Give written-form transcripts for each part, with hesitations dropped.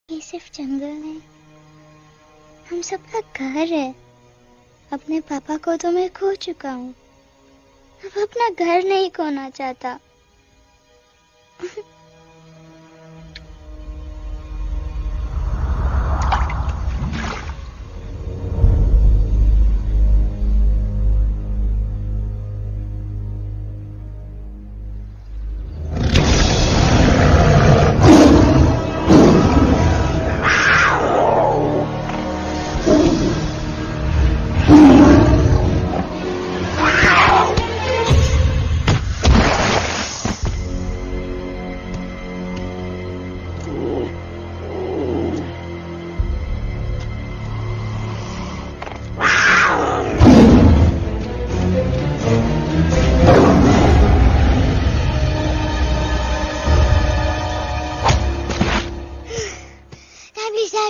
ये सिर्फ जंगल नहीं, हम सबका घर है। अपने पापा को तो मैं खो चुका हूँ, अब अपना घर नहीं खोना चाहता।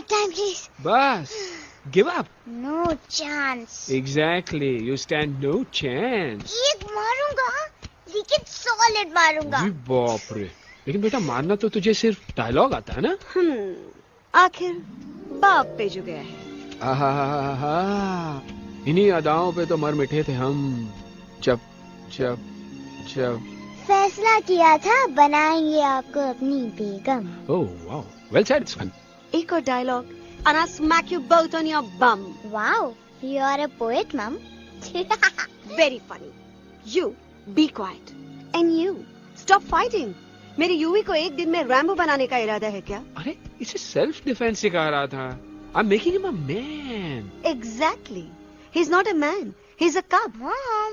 Time, please. बस give up. No chance. Exactly, you stand no chance. एक मारूंगा, लेकिन सॉलिड मारूंगा। जी बाप रे, लेकिन बेटा मारना तो तुझे सिर्फ डायलॉग आता है ना? आखिर बाप पे जो गया है। आहा, इन्हीं अदाओं पे तो मर मिटे थे हम जब जब जब फैसला किया था बनाएंगे आपको अपनी बेगम। Oh wow, well said, it's fun. एक और dialogue and I'll smack you both on your bum. Wow, you are a poet, Mom. Very funny. You be quiet and you stop fighting. मेरी यूवी को एक दिन में Rambo बनाने का इरादा है क्या? अरे इसे सेल्फ डिफेंस सिखा रहा था। I'm making him a man. Exactly. He's not a man. He's a cub. Mom,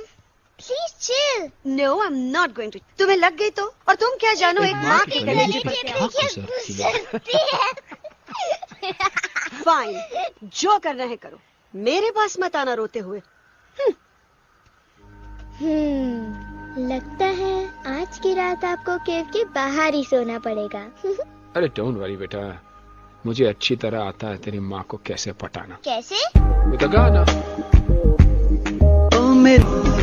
please chill. No, I'm not going to. तुम्हें लग गई तो? और तुम क्या जानो एक माँ की कलेजी पर क्या? फाइन, जो करना है करो, मेरे पास मत आना रोते हुए। लगता है आज की रात आपको केव के बाहर ही सोना पड़ेगा। अरे डोंट वरी बेटा, मुझे अच्छी तरह आता है तेरी माँ को कैसे पटाना। कैसे? With a गाना। ओ मेरे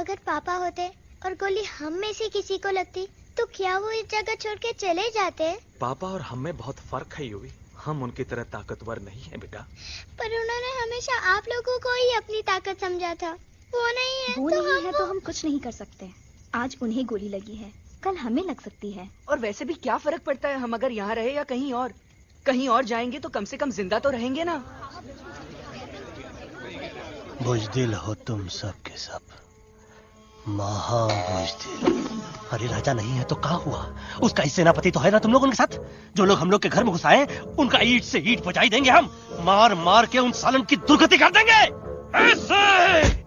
अगर पापा होते और गोली हम में से किसी को लगती तो क्या वो इस जगह छोड़ के चले जाते? पापा और हम में बहुत फर्क है यूवी। हम उनकी तरह ताकतवर नहीं है बेटा। पर उन्होंने हमेशा आप लोगों को ही अपनी ताकत समझा था। वो नहीं है वो तो नहीं है तो हम कुछ नहीं कर सकते। आज उन्हें गोली लगी है, कल हमें लग सकती है। और वैसे भी क्या फर्क पड़ता है हम अगर यहाँ रहे या कहीं और? कहीं और जाएंगे तो कम से कम जिंदा तो रहेंगे ना। बुज़दिल हो तुम सब के सब, महा बुज़दिल। अरे राजा नहीं है तो क्या हुआ? उसका ही सेनापति तो है ना तुम लोगों के साथ। जो लोग हम लोग के घर में घुसाए उनका ईंट से ईंट बजाई देंगे हम। मार मार के उन सालन की दुर्गति कर देंगे ऐसे।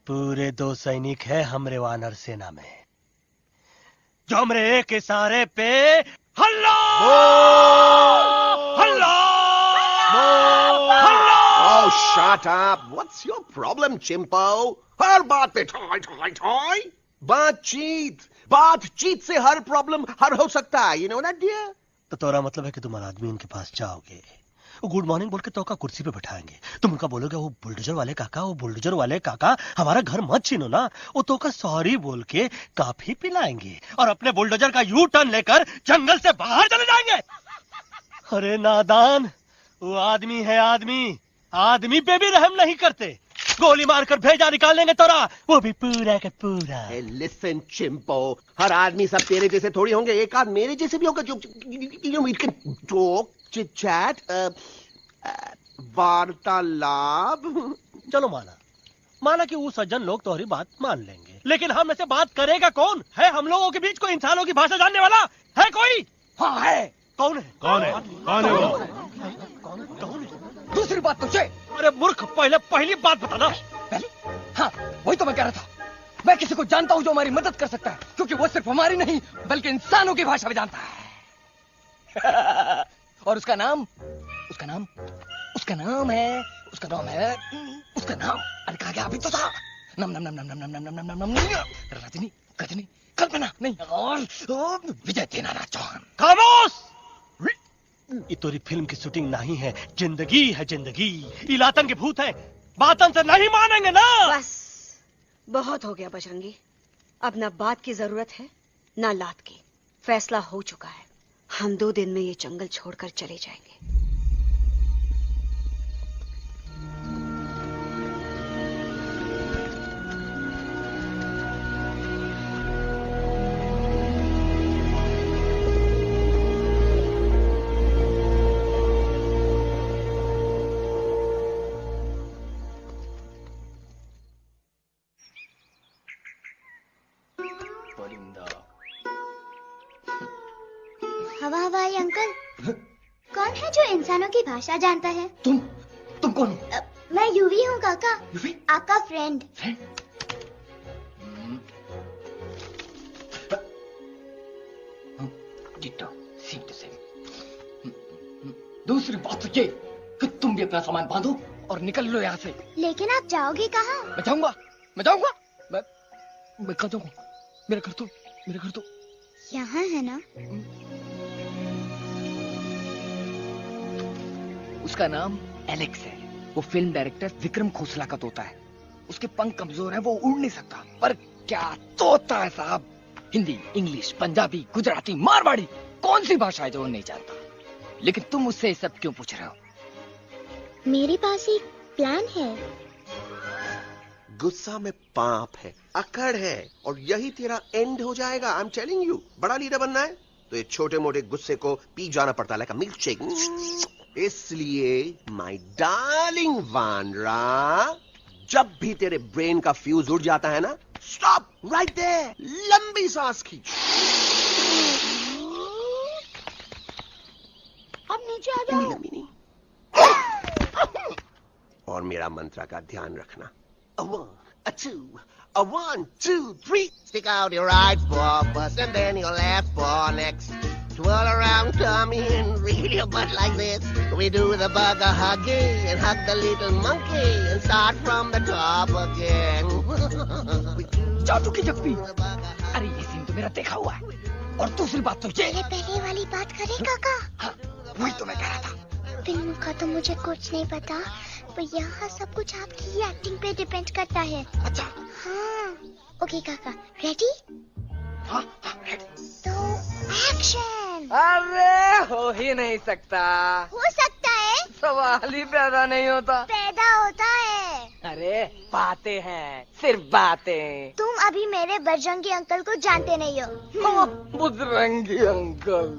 पूरे 2 सैनिक है हमरे वानर सेना में जो हमरे एक इशारे पे हल्ला हल्ला हल्ला। Oh, shut up! What's your problem, Chimpo? हर बात पे ठोय ठोय ठोय। बातचीत से हर प्रॉब्लम हल हो सकता है। You know that, dear? तो तोरा मतलब है कि तुम आदमी उनके पास जाओगे, वो गुड मॉर्निंग बोल के तोका कुर्सी पे बैठाएंगे, तुम उनका बोलोगे वो बुलडोजर वाले काका हमारा घर मत छीनो ना। वो तोका सॉरी बोल के काफी पिलाएंगे और अपने बुलडोजर का यू टर्न लेकर जंगल से बाहर चले जाएंगे। अरे नादान, वो आदमी है आदमी पे भी रहम नहीं करते। गोली मारकर भेजा निकाल लेंगे तोरा, वो भी पूरा का पूरा। Hey, listen, Chimpo. हर आदमी सब तेरे जैसे थोड़ी होंगे, एक आध मेरे जैसे भी होगा जो we can talk, chit chat, वार्तालाप। चलो माना कि वो सज्जन लोग तुम्हारी बात मान लेंगे, लेकिन हम में से बात करेगा कौन? है हम लोगों के बीच कोई इंसानों की भाषा जानने वाला है कोई? हाँ है। कौन है वो? दूसरी बात तुझे। अरे मूर्ख, पहली बात बताना। पहले? हाँ, वही तो मैं कह रहा था। मैं किसी को जानता हूँ जो हमारी मदद कर सकता है, क्योंकि वो सिर्फ हमारी नहीं बल्कि इंसानों की भाषा भी जानता है। और उसका नाम है अरे कहा गया अभी तो था। नम रजनी गजनी कल्पना नहीं और विजय देनाराज चौहान। खामोश! ये तोरी फिल्म की शूटिंग नहीं है, जिंदगी है जिंदगी। इलातन के भूत है, बातन से नहीं मानेंगे ना। बस बहुत हो गया बजरंगी। अब ना बात की जरूरत है ना लात की। फैसला हो चुका है, हम 2 दिन में ये जंगल छोड़कर चले जाएंगे। हवाई अंकल, कौन है जो इंसानों की भाषा जानता है? तुम कौन हो? मैं यूवी हूँ काका। यूवी? आपका friend. Ditto, same to same. दूसरी बात तो ये कि तुम भी अपना सामान बांधो और निकल लो यहाँ से। लेकिन आप जाओगे कहाँ? मैं जाऊंगा। मैं कहाँ जाऊंगा? मेरा घर तो यहाँ है ना। उसका नाम एलेक्स है। वो फिल्म डायरेक्टर विक्रम खोसला का तोता है। उसके पंख कमजोर हैं, वो उड़ नहीं सकता। पर क्या तोता है साहब। हिंदी, इंग्लिश, पंजाबी, गुजराती, मारवाड़ी, कौन सी भाषा है जो वो नहीं जानता। लेकिन तुम उससे ये सब क्यों पूछ रहे हो? मेरे पास एक प्लान है। गुस्सा में पाप है, अकड़ है, और यही तेरा एंड हो जाएगा। आई एम टेलिंग यू। बड़ा लीडर बनना है तो ये छोटे मोटे गुस्से को पी जाना पड़ता है, लाइक अ मिल्क शेक। इसलिए माय डार्लिंग वानरा, जब भी तेरे ब्रेन का फ्यूज उड़ जाता है ना, स्टॉप राइट देयर, लंबी सांस खींच। अब नीचे आ जाओ। लंबी नहीं। और मेरा मंत्र का ध्यान रखना। A 1, a 2, a 1, 2, 3. Stick out your right paw first and then your left paw next. Twirl around, tummy, and reel your butt like this. We do the bugger hugging and hug the little monkey and start from the top again. चाटू की जप्पी। अरे ये scene तो मेरा देखा हुआ है। और दूसरी बात तो ये। पहले वाली बात करें काका? हाँ, वही तो मैं कह रहा था। फिल्म का तो मुझे कुछ नहीं पता, पर यहाँ सब कुछ आपकी ही एक्टिंग पे डिपेंड करता है। अच्छा। हाँ। ओके काका, रेडी? हाँ रेडी। तो एक्शन। अरे हो ही नहीं सकता। हो सकता है। सवाल ही पैदा नहीं होता। पैदा होता है। अरे बातें हैं, सिर्फ बातें। तुम अभी मेरे बजरंगी अंकल को जानते नहीं हो। बजरंगी अंकल।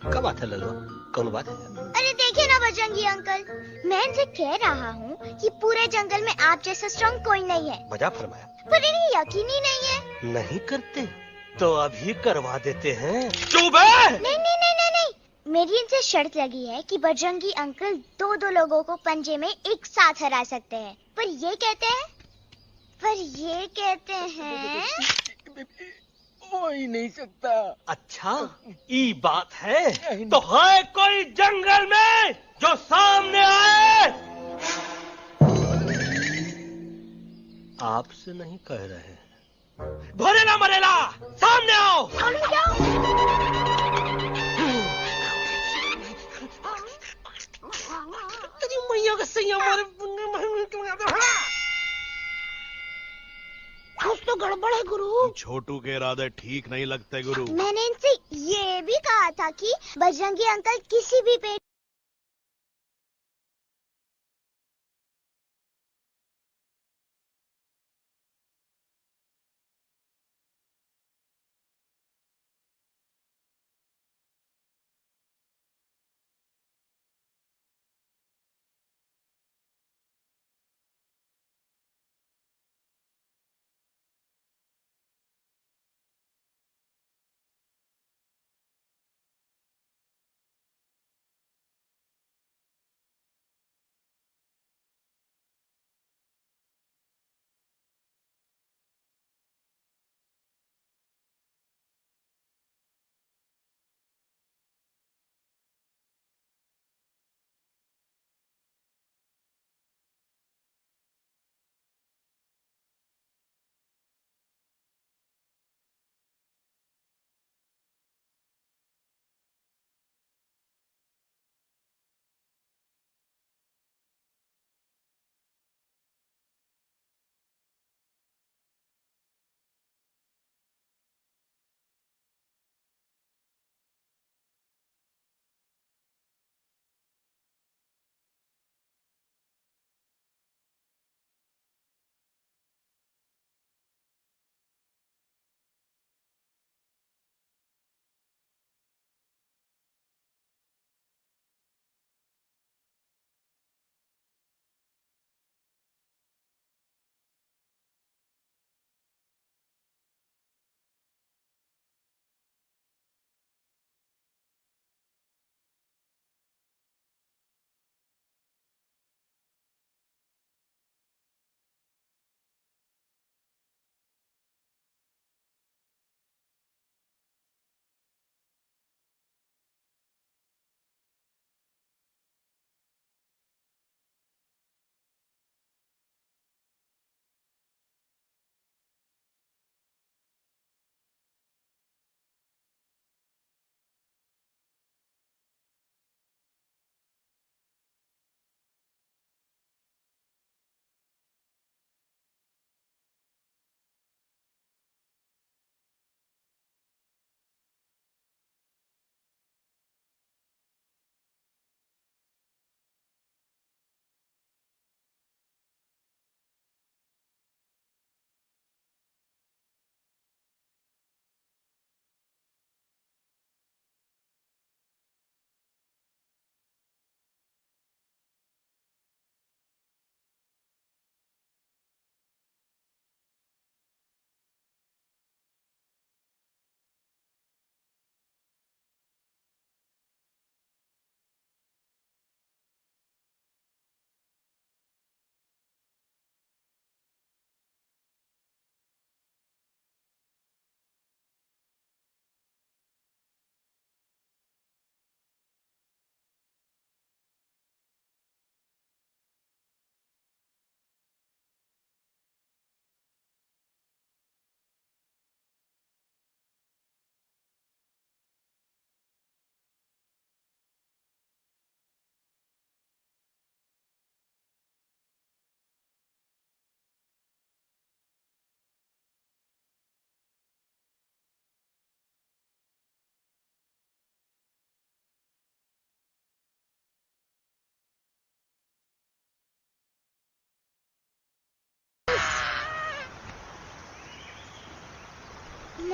क्या बात है ललवा, कौन बात है? अरे देखिए ना बजरंगी अंकल, मैं इनसे कह रहा हूँ कि पूरे जंगल में आप जैसा स्ट्रॉन्ग कोई नहीं है। मजा फरमाया। पर इन्हें यकीन ही नहीं है। नहीं करते तो अभी करवा देते हैं। चुप है। नहीं नहीं नहीं नहीं नहीं, मेरी इनसे शर्त लगी है कि बजरंगी अंकल दो लोगों को पंजे में एक साथ हरा सकते हैं। पर ये कहते हैं हो ही नहीं सकता। अच्छा ये बात है तो है कोई जंगल में जो सामने आए? आपसे नहीं कह रहे, भरेला मरेला सामने आओ। मैया का सही हमारे कुछ तो गड़बड़ है गुरु। छोटू के इरादे ठीक नहीं लगते गुरु। मैंने इनसे ये भी कहा था कि बजरंगी अंकल किसी भी पेड़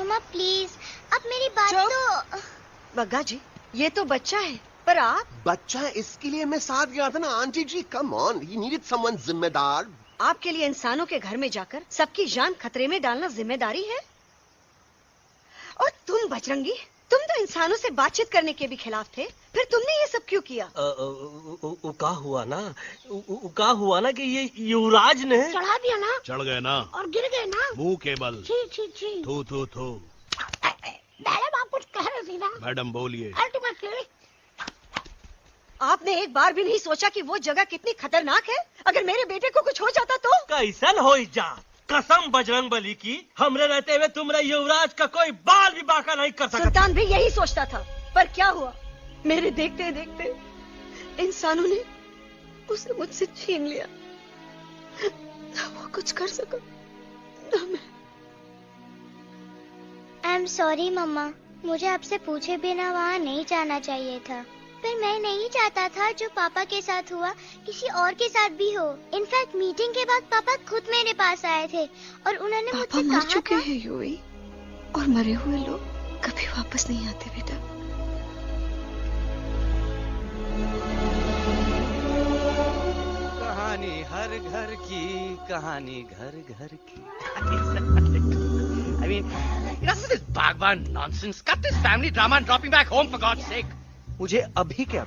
मम्मा प्लीज, अब मेरी बात चुप। तो। बग्गा जी, ये तो बच्चा है, पर आप? बच्चा है, इसके लिए मैं साथ गया था ना aunty ji. Come on, he needed someone जिम्मेदार। आपके लिए इंसानों के घर में जाकर सबकी जान खतरे में डालना जिम्मेदारी है? और तुम बजरंगी, तुम तो इंसानों से बातचीत करने के भी खिलाफ थे, फिर तुमने ये सब क्यों किया? का हुआ ना कि ये युवराज ने चढ़ा दिया ना, चढ़ गए ना और गिर गए ना। मुंह के बल। छी छी छी। थू थू थू। मैडम आप कुछ कह रही थी ना? मैडम बोलिए। अल्टीमेटली आपने एक बार भी नहीं सोचा कि वो जगह कितनी खतरनाक है? अगर मेरे बेटे को कुछ हो जाता तो? कैसन हो जा, कसम बजरंग बली की, हमरे रहते हुए तुमरे युवराज का कोई बाल भी बाका नहीं कर सकता। सुल्तान भी यही सोचता था, पर क्या हुआ? मेरे देखते देखते इंसानों ने उसे मुझसे छीन लिया। ना वो कुछ कर सका, ना मैं। आई एम सॉरी मम्मा, मुझे आपसे पूछे बिना वहाँ नहीं जाना चाहिए था, पर मैं नहीं चाहता था जो पापा के साथ हुआ किसी और के साथ भी हो। इनफैक्ट मीटिंग के बाद पापा खुद मेरे पास आए थे और उन्होंने मुझसे मर कहा चुके था हैं यूवी, और मरे हुए लोग कभी वापस नहीं आते बेटा। कहानी हर घर की, कहानी घर घर की। I mean, this is Bhagwan nonsense. Cut this family drama and drop me back home for God's sake. मुझे अभी के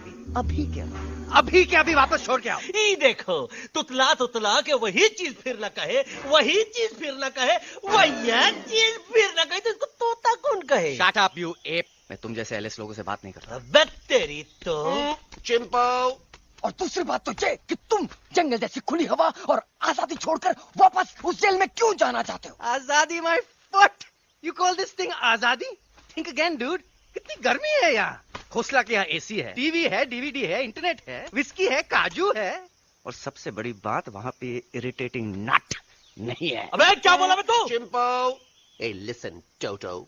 अभी वापस छोड़ के आओ। ये देखो, तुतला तुतला के वही चीज फिर न कहे, वही चीज फिर न कहे, वही चीज फिर न कहे, तो इसको तोता कौन कहे? Shut up, you ape. मैं तुम जैसे एलिस लोगों से बात नहीं करता। बस तेरी तो। चिंपो। और दूसरी बात तो ये कि तुम जंगल जैसी खुली हवा और आजादी छोड़कर वापस उस जेल में क्यों जाना चाहते हो? आजादी my foot. You call this thing आजादी? Think again, dude. कितनी गर्मी है यहाँ। खोसला के यहाँ एसी है, टीवी है, डीवीडी है, इंटरनेट है, विस्की है, काजू है, और सबसे बड़ी बात वहाँ पे इरिटेटिंग नट नहीं है। अबे क्या बोला मैं तू? चिंपो। ए लिसन टोटो,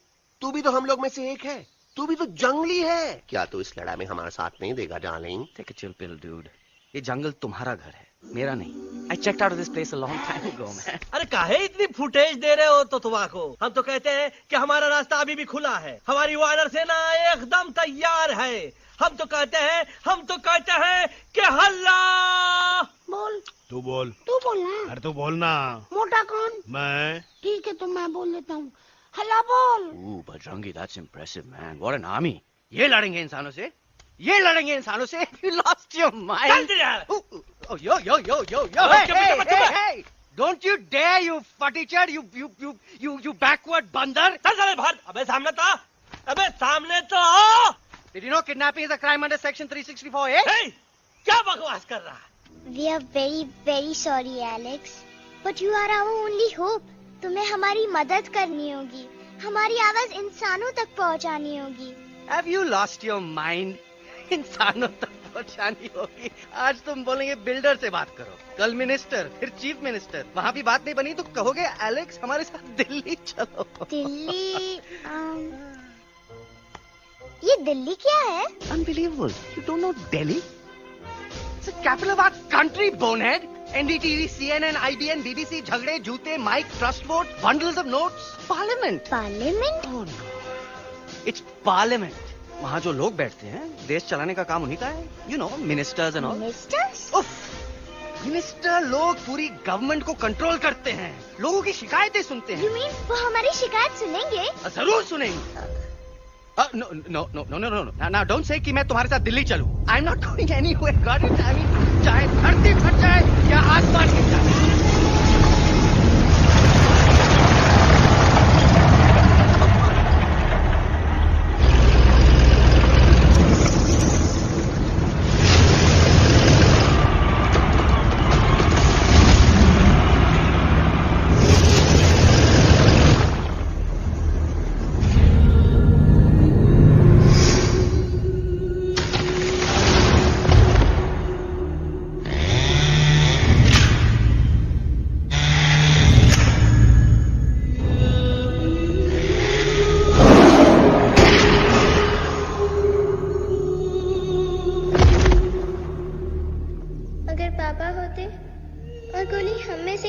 तू भी तो हम लोग में से एक है, तू भी तो जंगली है। क्या तू इस लड़ाई में हमारा साथ नहीं देगा darling? Take a chill pill, dude. ये जंगल तुम्हारा घर है, मेरा नहीं। I checked out of this place a long time ago, man. अरे काहे इतनी फुटेज दे रहे हो तुतवा को? हम तो कहते हैं कि हमारा रास्ता अभी भी खुला है, हमारी वानर सेना एकदम तैयार है। हम तो कहते हैं कि हल्ला। बोल। तू बोल। तू बोलना। अरे तू बोलना। मोटा कौन? मैं। ठीक है, तो मैं बोल लेता हूँ। हल्ला बोल। Ooh, Bajrangi, that's impressive, man. What an army. ये लड़ेंगे इंसानों से? ये लड़ेंगे इंसानों से? You lost your mind. Oh, yo. Hey. Don't you dare, you futichard, you backward बंदर. चल बाहर। अबे सामने तो आओ। Did you know kidnapping is a crime under section 364A? Hey, क्या बकवास कर रहा है? We are very very sorry Alex, but you are our only hope. तुम्हें हमारी मदद करनी होगी, हमारी आवाज इंसानों तक पहुंचानी होगी। Have you lost your mind? इंसानों तक पहुंचानी होगी। आज तुम बोलेंगे बिल्डर से बात करो, कल मिनिस्टर, फिर चीफ मिनिस्टर, वहाँ भी बात नहीं बनी तो कहोगे एलेक्स हमारे साथ दिल्ली चलो। दिल्ली? ये दिल्ली क्या है? Unbelievable. You don't know Delhi? It's the capital of our country, bonehead. NDTV, CNN, IBN, BBC, झगड़े, जूते, mic, trust vote, bundles of notes, parliament. Parliament? Oh no. It's parliament. वहाँ जो लोग बैठते हैं, देश चलाने का काम उन्हीं का है। You know, ministers and all. Ministers? उफ, मिनिस्टर लोग पूरी गवर्नमेंट को कंट्रोल करते हैं, लोगों की शिकायतें सुनते हैं। You mean वो हमारी शिकायत सुनेंगे? जरूर सुनेंगे। No. Now don't say कि मैं तुम्हारे साथ दिल्ली चलूं. I'm not going anywhere. Got it? I mean, चाहे धरती फट जाए या आसमान गिर जाए।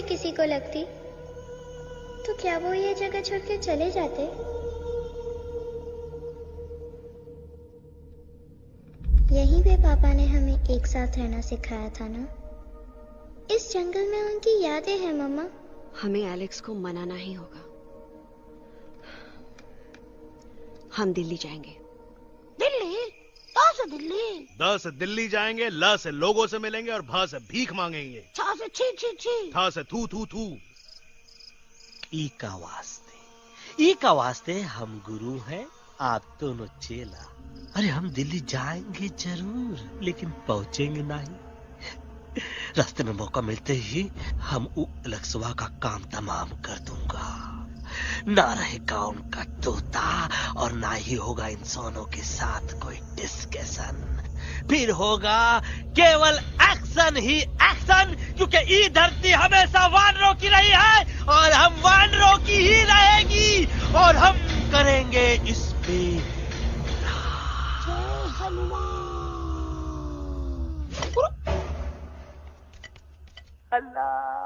किसी को लगती तो क्या वो ये जगह छोड़ के चले जाते? यहीं पे पापा ने हमें एक साथ रहना सिखाया था ना। इस जंगल में उनकी यादें हैं मम्मा। हमें एलेक्स को मनाना ही होगा। हम दिल्ली जाएंगे। दिल्ली? कहाँ से दिल्ली? द से दिल्ली जाएंगे, ल से लोगों से मिलेंगे और भ से भीख मांगेंगे, छ से छी छी छी, थ से थू थू थू। ई का वास्ते हम गुरु हैं, आप दोनों चेला। अरे हम दिल्ली जाएंगे जरूर, लेकिन पहुंचेंगे नहीं। रास्ते में मौका मिलते ही हम अलक्सवा का काम तमाम कर दूंगा। ना रहेगा उनका तोता और ना ही होगा इंसानों के साथ कोई डिस्कशन। फिर होगा केवल एक्शन ही एक्शन, क्योंकि ये धरती हमेशा वानरों की रही है और हम वानरों की ही रहेगी, और हम करेंगे इस पे जय हनुमान। अल्लाह।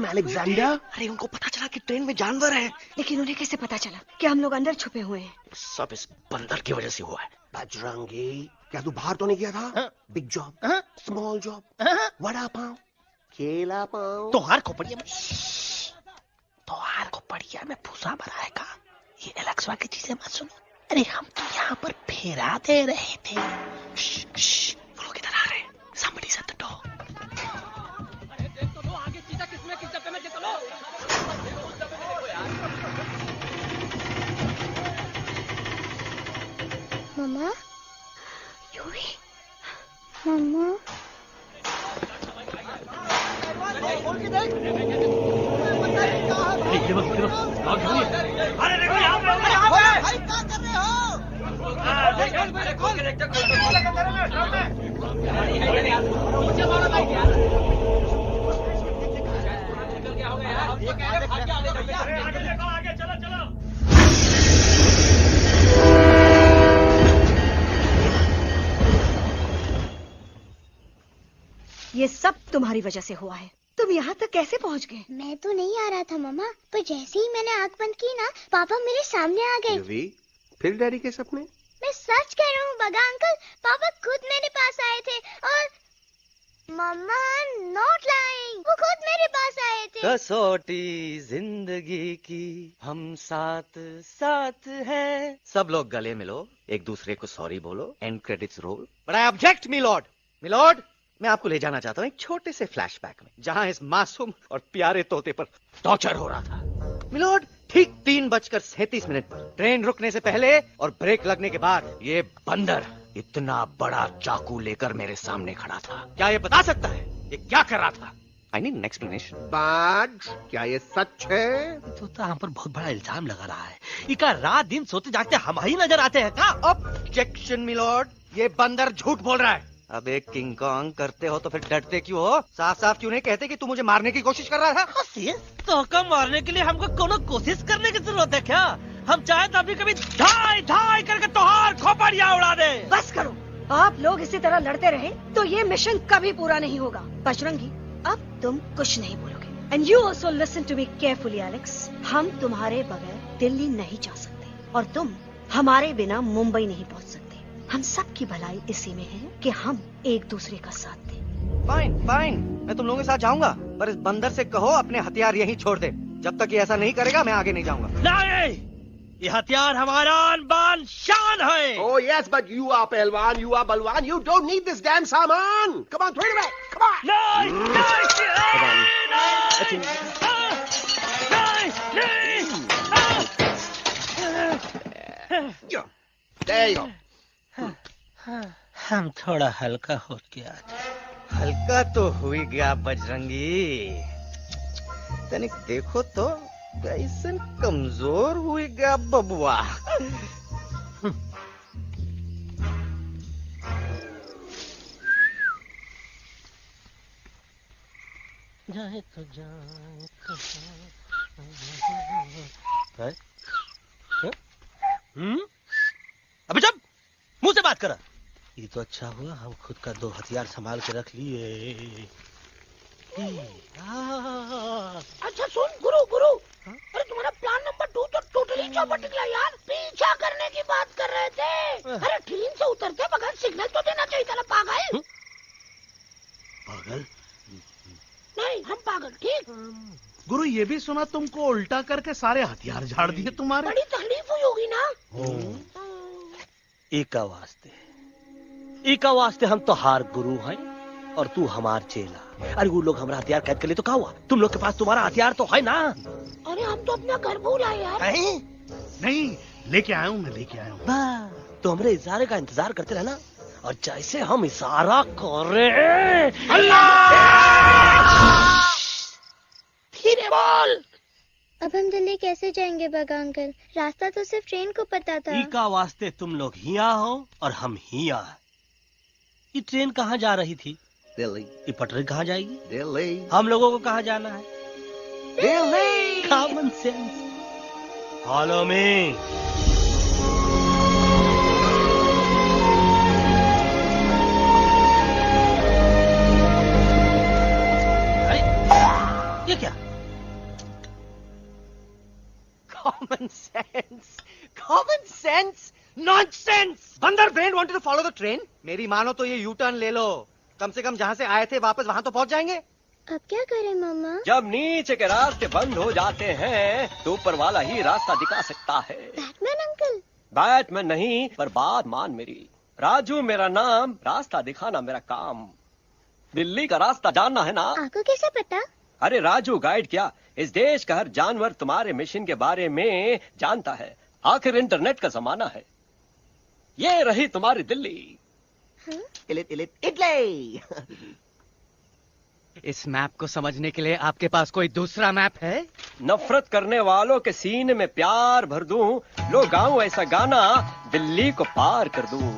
अलेक्जेंडर। अरे उनको पता चला कि ट्रेन में जानवर है। लेकिन उन्हें कैसे पता चला कि हम लोग अंदर छुपे हुए हैं? सब इस बंदर की वजह से हुआ है। बजरंगी, क्या तू बाहर तो नहीं गया था? Big job, small job, vada pav, केला पाव। तोहार को बढ़िया में भूसा बनाएगा। ये एलेक्सा की चीजें मत सुनो। अरे हम तो यहाँ पर फेरा दे रहे थे। वो लोग इधर आ रहे हैं। Somebody's at the door. अरे देख तो लो आगे सीधा किसमें किस डब्बे में चलो। मम्मा, यूवी, मम्मा। अरे देखो यहाँ पे भाई क्या कर रहे हो? ये सब तुम्हारी वजह से हुआ है। तुम यहाँ तक कैसे पहुँच गए? मैं तो नहीं आ रहा था मम्मा, पर जैसे ही मैंने आंख बंद की ना, पापा मेरे सामने आ गए। यूवी, फिर डैडी के सपने? मैं सच कह रहा हूँ बगा अंकल, पापा खुद मेरे पास आए थे और मम्मा नॉट लाइंग, वो खुद मेरे पास आए थे। कसौटी जिंदगी की हम साथ साथ हैं। सब लोग गले मिलो, एक दूसरे को सॉरी बोलो, end credits roll. But I object milord. Milord, मैं आपको ले जाना चाहता हूँ एक छोटे से फ्लैशबैक में, जहाँ इस मासूम और प्यारे तोते पर टॉर्चर हो रहा था। मिलॉर्ड, ठीक 3:37 पर ट्रेन रुकने से पहले और ब्रेक लगने के बाद ये बंदर इतना बड़ा चाकू लेकर मेरे सामने खड़ा था। क्या ये बता सकता है ये क्या कर रहा था? I need an explanation. बाज, क्या ये सच है? तो हम पर बहुत बड़ा इल्जाम लगा रहा है। इका रात दिन सोते जागते हम ही नजर आते हैं का? ऑब्जेक्शन मिलॉर्ड, ये बंदर झूठ बोल रहा है। अब एक किंग कॉन्ग करते हो तो फिर डरते क्यों हो? साफ साफ क्यों नहीं कहते कि तू मुझे मारने की कोशिश कर रहा था? तो मारने के लिए हमको कोनो कोशिश करने की जरूरत है क्या? हम चाहे तो अभी कभी धाई धाई करके तोहार खोपड़िया उड़ा दे। बस करो, आप लोग इसी तरह लड़ते रहे तो ये मिशन कभी पूरा नहीं होगा। बजरंगी, अब तुम कुछ नहीं बोलोगे। And you also listen to me carefully Alex. हम तुम्हारे बगैर दिल्ली नहीं जा सकते और तुम हमारे बिना मुंबई नहीं पहुंच सकते। हम सब की भलाई इसी में है कि हम एक दूसरे का साथ दें। फाइन फाइन, मैं तुम लोगों के साथ जाऊंगा, पर इस बंदर से कहो अपने हथियार यहीं छोड़ दे। जब तक ये ऐसा नहीं करेगा मैं आगे नहीं जाऊंगा। नहीं, ये हथियार हमारा आन-बान शान है। Oh yes, but you are पहलवान, you are बलवान, you don't need this damn सामान. Come on, throw it away. Come on. नहीं। There you go. हम थोड़ा हल्का हो गया। हल्का तो हुई गया बजरंगी, तनिक देखो तो कैसे कमजोर हुई गया बबुआ। जाए तो जाए अबे जब मुंह से बात करा। ये तो अच्छा हुआ हम खुद का 2 हथियार संभाल के रख लिए। अच्छा सुन गुरु, अरे तुम्हारा प्लान नंबर 2 तो टोटली चौपट निकला यार। पीछा करने की बात कर रहे थे। अरे ट्रेन से उतरते बगैर सिग्नल तो देना चाहिए था ना पागल। पागल नहीं, हम पागल, ठीक। गुरु, ये भी सुना तुमको उल्टा करके सारे हथियार झाड़ दिए तुम्हारे। बड़ी तकलीफ हुई होगी ना। एका वास्ते हम तो हार गुरु हैं और तू हमार चेला। अरे वो लोग हमारा हथियार कैद कर ले तो क्या हुआ? तुम लोग के पास तुम्हारा हथियार तो है ना। अरे हम तो अपना घर भूल आए यार। नहीं, लेके आया हूँ, मैं लेके आया हूँ। तो हमारे इशारे का इंतजार करते रहना और जैसे हम इशारा कर रहे धीरे बोल। अब हम दिल्ली कैसे जाएंगे बगा अंकल? रास्ता तो सिर्फ ट्रेन को पता था। एका वास्ते तुम लोग हिया हो और हम हिया। ये ट्रेन कहाँ जा रही थी? दिल्ली। ये पटरी कहाँ जाएगी? दिल्ली। हम लोगों को कहाँ जाना है? Delhi. Common sense. Follow me. ये क्या? Common sense. Common sense. Nonsense. बंदर brain wanted to follow the train. मेरी मानो तो ये यू टर्न ले लो. कम से कम जहाँ से आए थे वापस वहाँ तो पहुँच जाएंगे. अब क्या करें मामा? जब नीचे के रास्ते बंद हो जाते हैं तो ऊपर वाला ही रास्ता दिखा सकता है. Batman uncle. बैटमैन नहीं, पर बात मान मेरी. राजू मेरा नाम, रास्ता दिखाना मेरा काम. दिल्ली का रास्ता जानना है ना? आपको कैसे पता? अरे राजू गाइड क्या, इस देश का हर जानवर तुम्हारे मिशन के बारे में जानता है. आखिर इंटरनेट का जमाना है. ये रही तुम्हारी दिल्ली. इटली. इस मैप को समझने के लिए आपके पास कोई दूसरा मैप है? नफरत करने वालों के सीने में प्यार भर दूं, लो गाऊं ऐसा गाना, दिल्ली को पार कर दूं.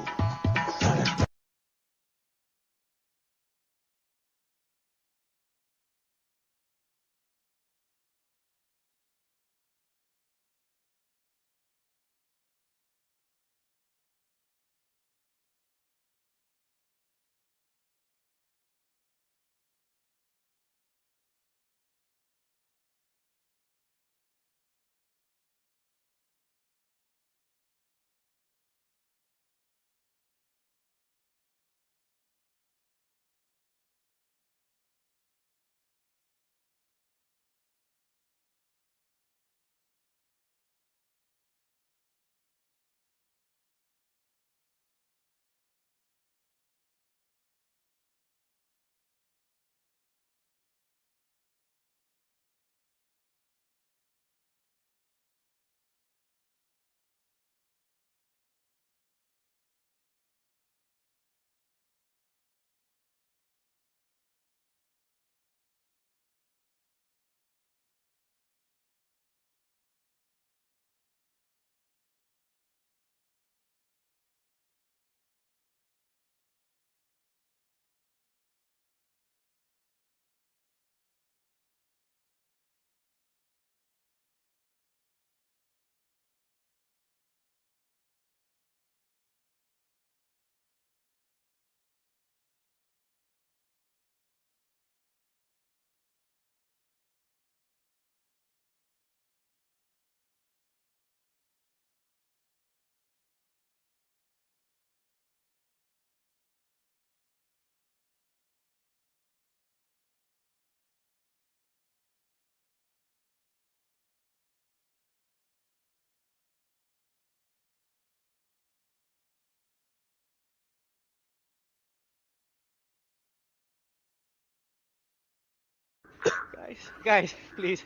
Guys, please.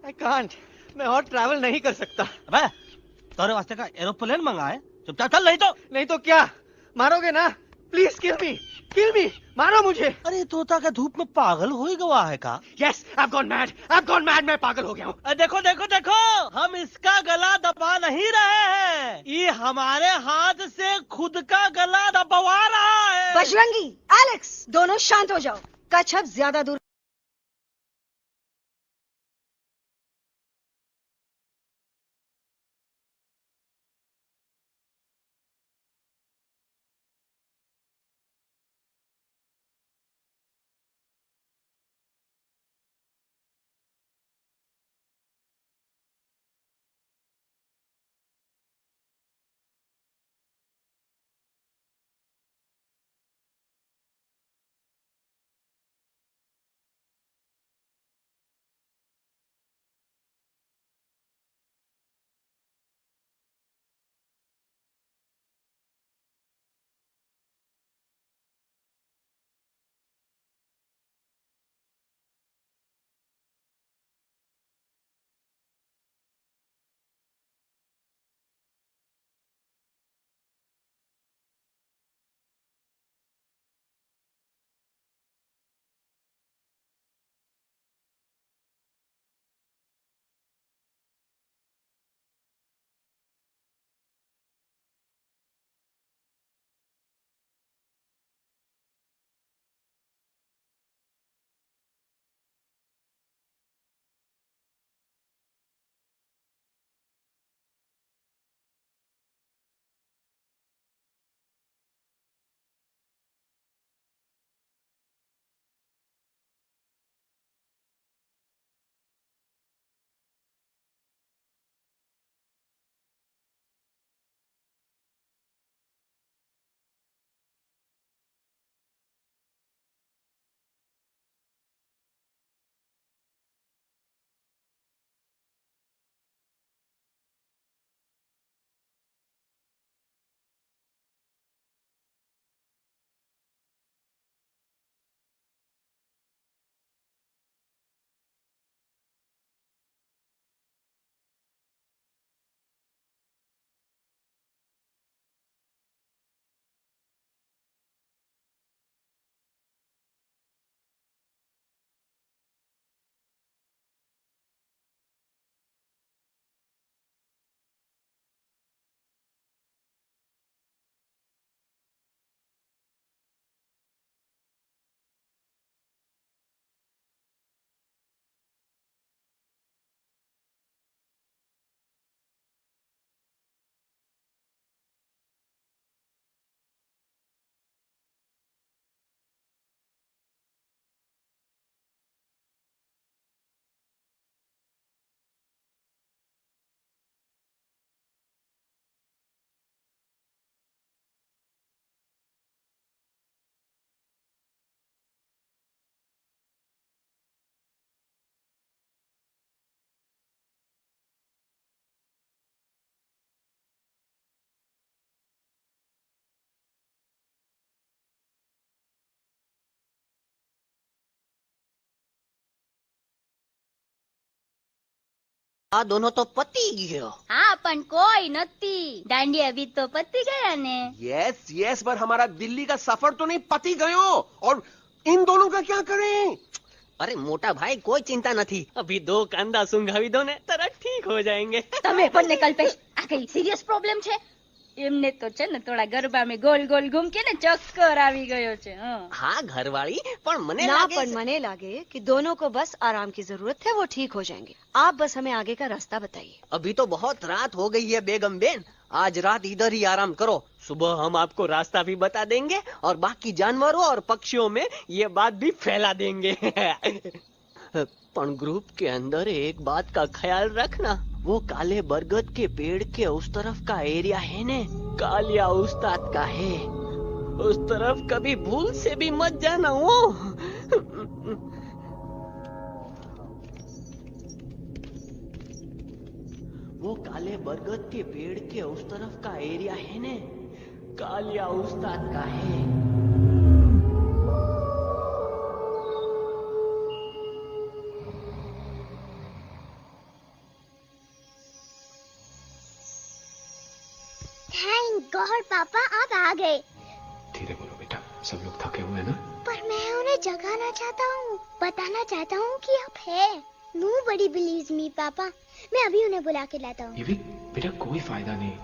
I can't. मैं और ट्रैवल नहीं कर सकता. अबे, तोरे वास्ते का एरोप्लेन मंगाए? चुपचाप चल, नहीं तो क्या? मारोगे ना? प्लीज किल मी, मारो मुझे. अरे तोता का धूप में पागल हो ही गवा है का? Yes, I've gone mad, मैं पागल हो गया हूँ. देखो, हम इसका गला दबा नहीं रहे हैं. ये हमारे हाथ से खुद का गला दबवा रहा है. बजरंगी, एलेक्स, दोनों शांत हो जाओ. कच्छप ज्यादा दूर આ દોનો તો પતી ગયો. હા પણ કોઈ નથી. દાંડિયા भी तो पती गया ने. यस यस, पर हमारा दिल्ली का सफर तो नहीं पती गयो. और इन दोनों का क्या करें? अरे मोटा भाई कोई चिंता नहीं, अभी 2 कांदा सुंघावी दो ने तरत ठीक हो जाएंगे. તમે પણ ને કલ્પેશ આ કઈ સિરિયસ પ્રોબ્લેમ છે? એમને તો છે ને થોડા ગરબામાં ગોલ ગોલ ઘૂમ કે ને ચક્કર આવી ગયો છે. हाँ घरवाली, पर मने ना लागे पर मने लागे कि दोनों को बस आराम की जरूरत है, वो ठीक हो जाएंगे. आप बस हमें आगे का रास्ता बताइए. अभी तो बहुत रात हो गई है बेगम बेन, आज रात इधर ही आराम करो. सुबह हम आपको रास्ता भी बता देंगे और बाकी जानवरों और पक्षियों में ये बात भी फैला देंगे. पर ग्रुप के अंदर एक बात का ख्याल रखना, वो काले बरगद के पेड़ के उस तरफ का एरिया है ने कालिया उस्ताद का है. उस तरफ कभी भूल से भी मत जाना. वो काले बरगद के पेड़ के उस तरफ का एरिया है ने कालिया उस्ताद का है. थैंक गॉड पापा आप आ गए. धीरे बोलो बेटा, सब लोग थके हुए हैं ना. पर मैं उन्हें जगाना चाहता हूँ, बताना चाहता हूँ कि आप है. Nobody believes me पापा. मैं अभी उन्हें बुला के लाता हूँ. ये भी बेटा कोई फायदा नहीं,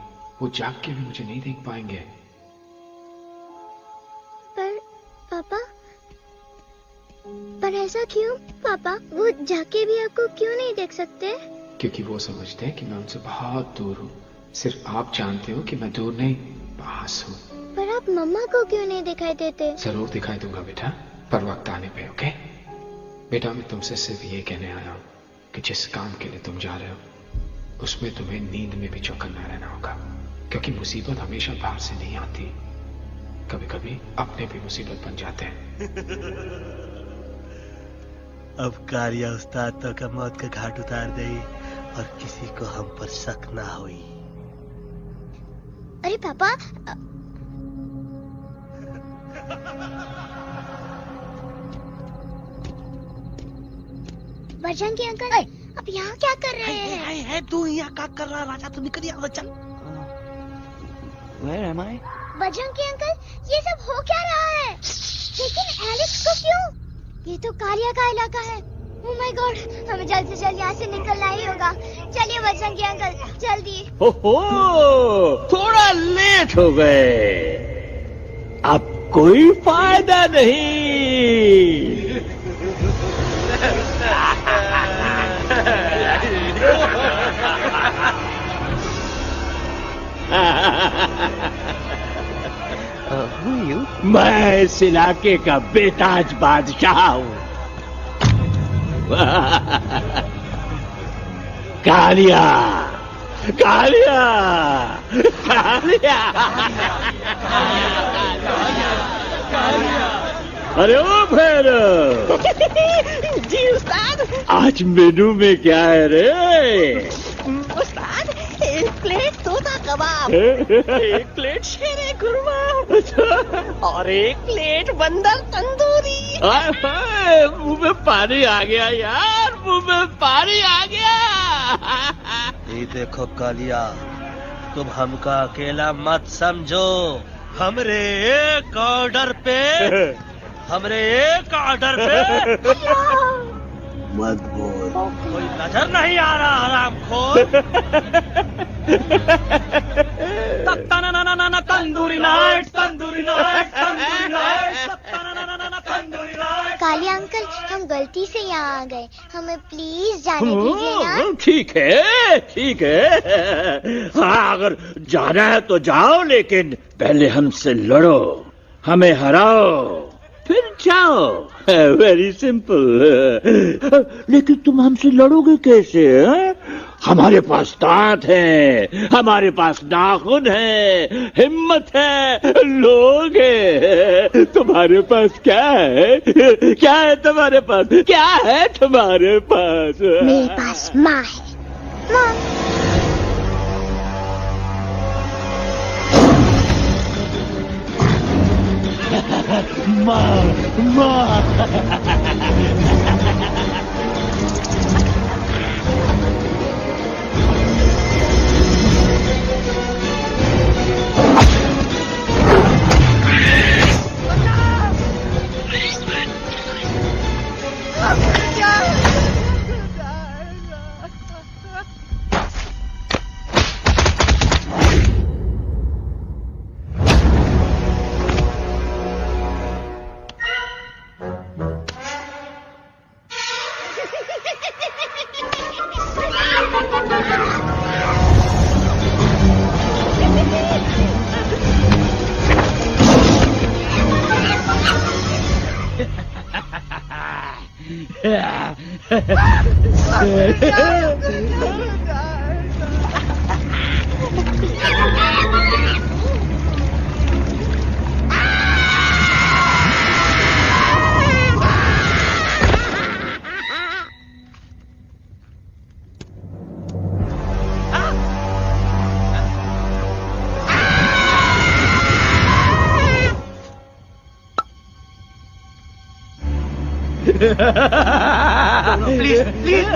वो जाग के भी मुझे नहीं देख पाएंगे. पर ऐसा क्यों पापा? वो जाग के भी आपको क्यों नहीं देख सकते? क्योंकि वो समझते हैं कि मैं उनसे बहुत दूर हूँ. सिर्फ आप जानते हो कि मैं दूर नहीं, पास हूँ. पर आप मम्मा को क्यों नहीं दिखाई देते? जरूर दिखाई दूंगा बेटा, पर वक्त आने पे. ओके बेटा, मैं तुमसे सिर्फ ये कहने आया हूँ कि जिस काम के लिए तुम जा रहे हो उसमें तुम्हें नींद में भी चौकन्ना रहना होगा. क्योंकि मुसीबत हमेशा बाहर से नहीं आती, कभी कभी अपने भी मुसीबत बन जाते हैं. अब कालिया उस्ताद तो का मौत का घाट उतार दे और किसी को हम पर शक ना हुई. अरे पापा बजरंगी अंकल, अब यहाँ क्या कर रहे हैं? है तू यहाँ क्या कर रहा? राजा तू निकल यहाँ, चल. Where am I? Bajrangi uncle, ये सब हो क्या रहा है? लेकिन एलेक्स को क्यों? ये तो कालिया का इलाका है. ओह माय गॉड, हमें जल्द से जल्द यहाँ से निकलना ही होगा. चलिए बजरंगी अंकल, जल्दी. ओहो, थोड़ा लेट हो गए. अब कोई फायदा नहीं. मैं इस इलाके का बेताज बादशाह हूँ. कालिया कालिया कालिया. अरे ओ भैरव. जी उस्ताद. आज मेनू में क्या है रे? उस्ताद, 1 प्लेट तोता कबाब, 1 प्लेट शेरे कुरमा और 1 प्लेट बंदर तंदूरी. मुंह में पानी आ गया यार, मुंह में पानी आ गया. ये देखो कालिया, तुम हमका अकेला मत समझो. हमरे एक ऑर्डर पे मत बोल. कोई नजर नहीं आ रहा हरामखोर. Tandoori night, tandoori night, tandoori night, tandoori night. Kalia uncle, हम गलती से यहाँ आ गए, हमें प्लीज जाने दीजिए ना. ठीक है, ठीक है. हाँ, अगर जाना है तो जाओ, लेकिन पहले हमसे लड़ो, हमें हराओ, फिर जाओ. Very simple. लेकिन तुम हमसे लड़ोगे कैसे? हमारे पास दांत है, हमारे पास नाखून है, हिम्मत है, लोग है. तुम्हारे पास क्या है? क्या है तुम्हारे पास? क्या है तुम्हारे पास? मेरे पास माँ है. माँ. माँ, माँ. प्लीज प्लीज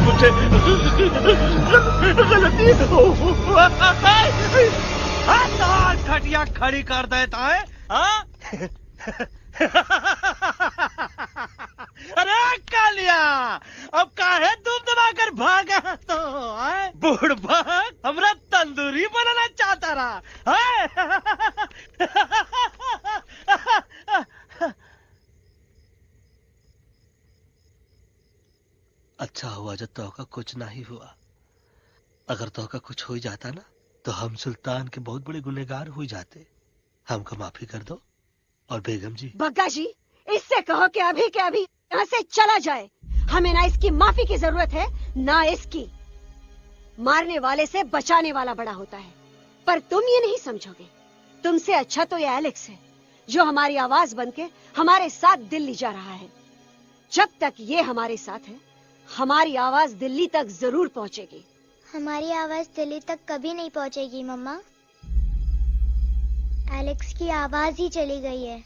मुझे गलती घटिया खड़ी कर देता है। अरे कालिया, अब काहे तुम दबाकर भागा तो बुढ़बा हमरा तंदूरी बनाना चाहता रहा। अच्छा हुआ जब तोका कुछ नहीं हुआ। अगर तोका कुछ हो जाता ना तो हम सुल्तान के बहुत बड़े गुनहगार हो जाते। हमको माफी कर दो। और बेगम जी, बग्गा जी, इससे कहो कि अभी के अभी यहाँ से चला जाए। हमें ना इसकी माफी की जरूरत है ना इसकी। मारने वाले से बचाने वाला बड़ा होता है, पर तुम ये नहीं समझोगे। तुमसे अच्छा तो ये एलेक्स है जो हमारी आवाज बनके हमारे साथ दिल्ली जा रहा है। जब तक ये हमारे साथ है हमारी आवाज दिल्ली तक जरूर पहुंचेगी। हमारी आवाज दिल्ली तक कभी नहीं पहुंचेगी मम्मा। एलेक्स की आवाज ही चली गई है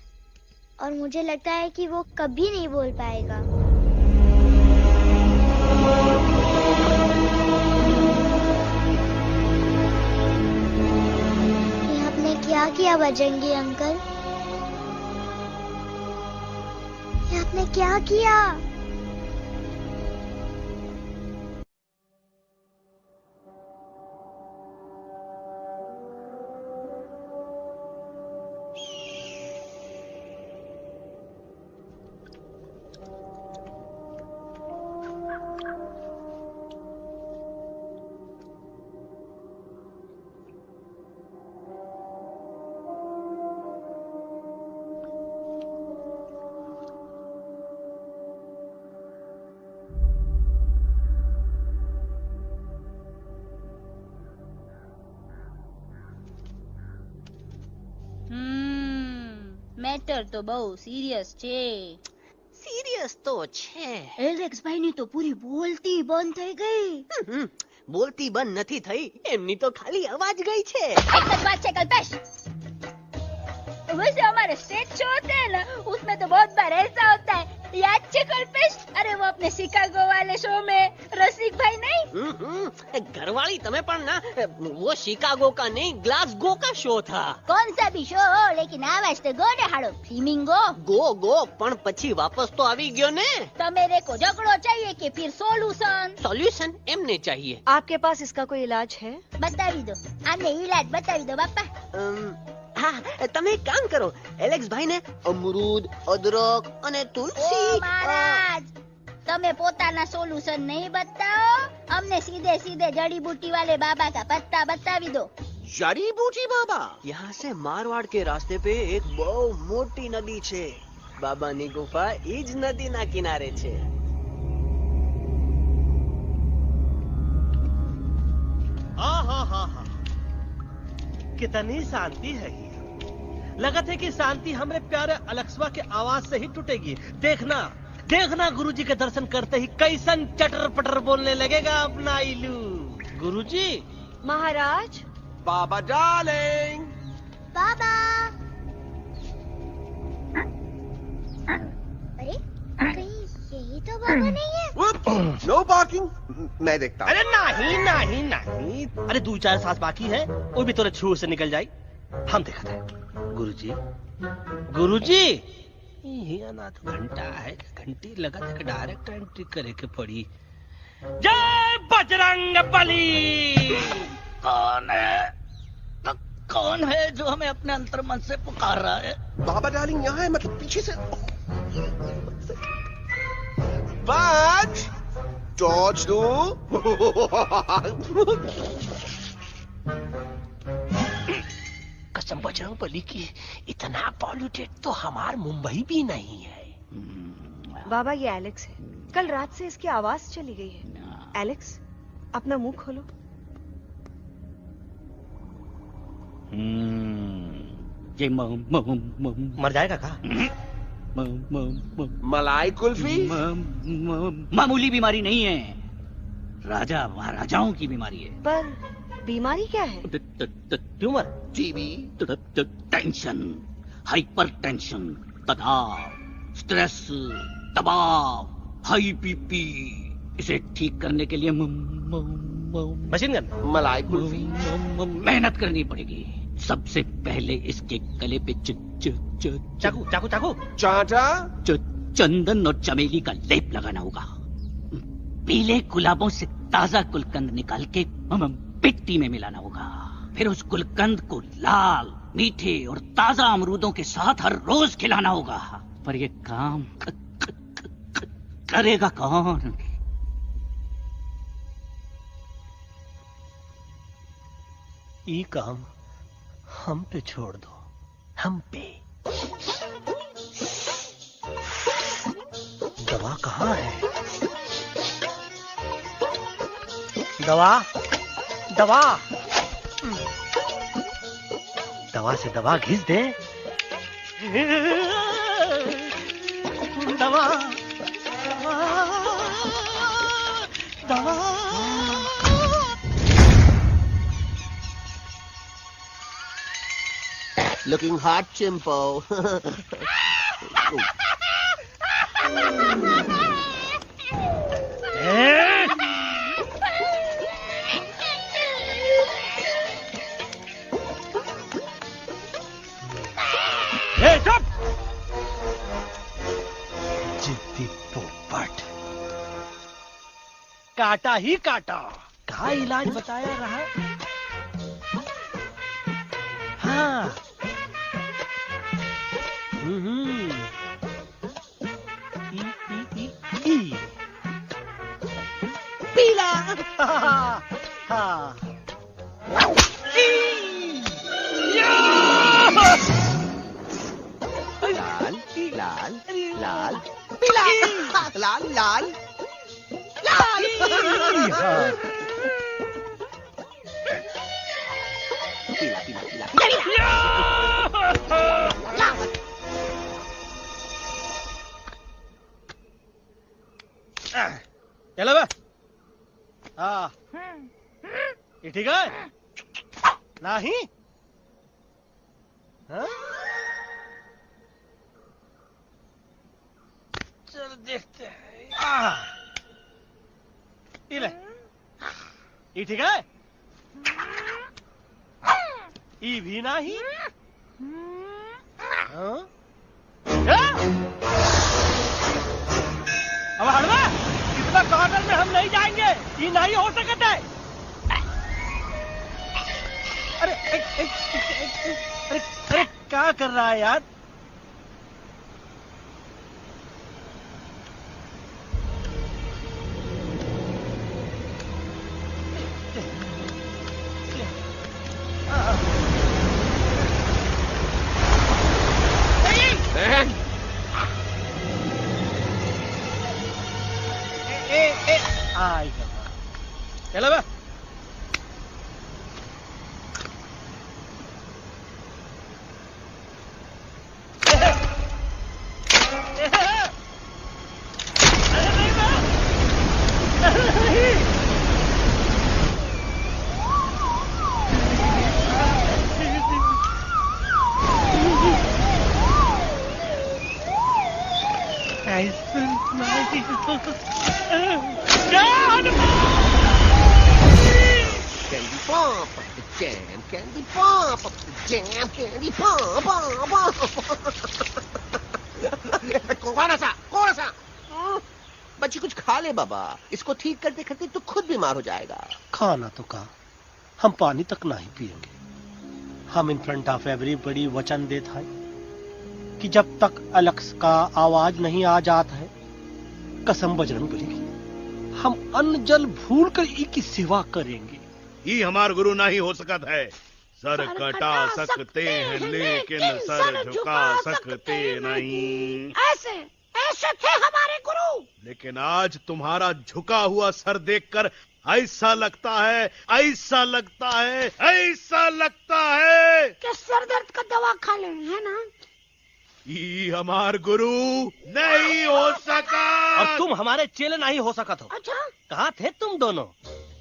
और मुझे लगता है कि वो कभी नहीं बोल पाएगा। ये आपने क्या किया बजरंगी अंकल? ये आपने क्या किया? મેટર તો બહુ સિરિયસ છે। સિરિયસ તો છે। એલેક્સ ભાઈ ની તો પૂરી બોલતી બંધ થઈ ગઈ। બોલતી બંધ નથી થઈ, એમની તો ખાલી અવાજ ગઈ છે। एक सच बात है कल्पेश, वैसे हमारे स्टेज शो होते हैं ना उसमें तो बहुत बार ऐसा होता है, याद है कल्पेश? अरे वो अपने शिकागो वाले शो में रसिक भाई नहीं? घरवाली तमें पण ना, वो शिकागो का नहीं ग्लासगो का शो था। कौन सा भी शो हो लेकिन आवाज तो गो ने हाड़ो। फ्लेमिंगो गो गो पण પછી वापस तो આવી ગયો ने। तो मेरे को झगड़ो चाहिए कि फिर सोल्यूशन? सोल्यूशन एमने चाहिए। आपके पास इसका कोई इलाज है? बतावी दो, आने इलाज बतावी दो बापा। हाँ, તમે એક કામ કરો, એલેક્સ ભાઈ ને અમરૂદ, અદરક અને તુલસી। ओ महाराज, તમે પોતાના સોલ્યુશન नहीं बताओ, हमने सीधे सीधे जड़ी बूटी वाले बाबा का पत्ता बतावी दो। जड़ी बूटी बाबा? यहाँ से मारवाड़ के रास्ते पे एक बहु मोटी नदी छे। बाबा नी गुफा इज नदी ना किनारे छे। हाँ, कितनी शांति है। लगत है कि शांति हमरे प्यारे अलेक्सवा के आवाज से ही टूटेगी। देखना देखना गुरुजी के दर्शन करते ही कैसन चटर पटर बोलने लगेगा अपना इलू। गुरुजी। महाराज। बाबा डार्लिंग। बाबा। अरे कहीं यही तो बाबा नहीं है। No parking. मैं देखता हूँ। अरे नहीं नहीं नहीं, अरे 2-4 सांस बाकी है, वो भी तोरे छू से निकल जाए। हम देखा था। गुरुजी गुरुजी ये ना तो घंटा है, घंटी लगा के डायरेक्ट एंट्री करे के पड़ी। जय बजरंग बली। कौन है? कौन है जो हमें अपने अंतर्मन से पुकार रहा है? बाबा डार्लिंग यहाँ है, मतलब पीछे से। बच टॉर्च दो। कसम बजरंग बली की, इतना पॉल्यूटेड तो हमार मुंबई भी नहीं है। बाबा ये एलेक्स है, कल रात से इसकी आवाज चली गई है। एलेक्स अपना मुंह खोलो। ये मर जाएगा का? मलाई कुल्फी? मामूली बीमारी नहीं है, राजा महाराजाओं की बीमारी है। पर बीमारी क्या है? Tumour, TB, tension, hyper tension, तनाव, स्ट्रेस, दबाव, हाई बीपी। इसे ठीक करने के लिए मशीन गन, मलाई कुल्फी, मेहनत करनी पड़ेगी। सबसे पहले इसके गले पे चाकू चाकू चाकू चाटा, चंदन और चमेली का लेप लगाना होगा। पीले गुलाबों से ताजा गुलकंद निकाल के मिट्टी में मिलाना होगा। फिर उस गुलकंद को लाल, मीठे और ताजा अमरूदों के साथ हर रोज खिलाना होगा। पर ये काम करेगा कौन? ये काम हम पे छोड़ दो, हम पे। दवा कहाँ है? दवा दवा दवा से दवा घिस दे। दवा दवा। Looking hot, Chimpo. जिद्दी पोपट, काटा ही काटा। कहा इलाज बताया रहा? हाँ। पीला। हाँ। लाल लाल लाल पीला, लाल लाल लाल। पीला पीला पीला। चलो बे। हाँ, ये ठीक है? नहीं? हाँ? चल देखते हैं। ये ले, ये ठीक है? ये भी नहीं? हाँ? अब हड़वा, इतना कॉर्नर में हम नहीं जाएंगे, ये नहीं हो सकता है। अरे अरे अरे क्या कर रहा है यार? आई चलो बे। Candy pop, jam, candy pop, jam, candy pop. कौन सा? बच्ची कुछ खा ले बाबा, इसको ठीक करते करते तो खुद बीमार हो जाएगा। खाना तो कहा, हम पानी तक नहीं पिएंगे। हम इन फ्रंट ऑफ एवरीबॉडी वचन देता है कि जब तक एलेक्स का आवाज नहीं आ जाता है, कसम बजरंग बली की, हम अन्न जल भूल कर की सेवा करेंगे। ये हमार गुरु नहीं हो सकता है। सर कटा सकते हैं लेकिन सर झुका सकते नहीं। ऐसे थे हमारे गुरु। लेकिन आज तुम्हारा झुका हुआ सर देखकर ऐसा लगता है कि सर दर्द का दवा खा ले, है ना? ये हमार गुरु नहीं हो सका। और तुम हमारे चेले नहीं हो सका तो। अच्छा, कहाँ थे तुम दोनों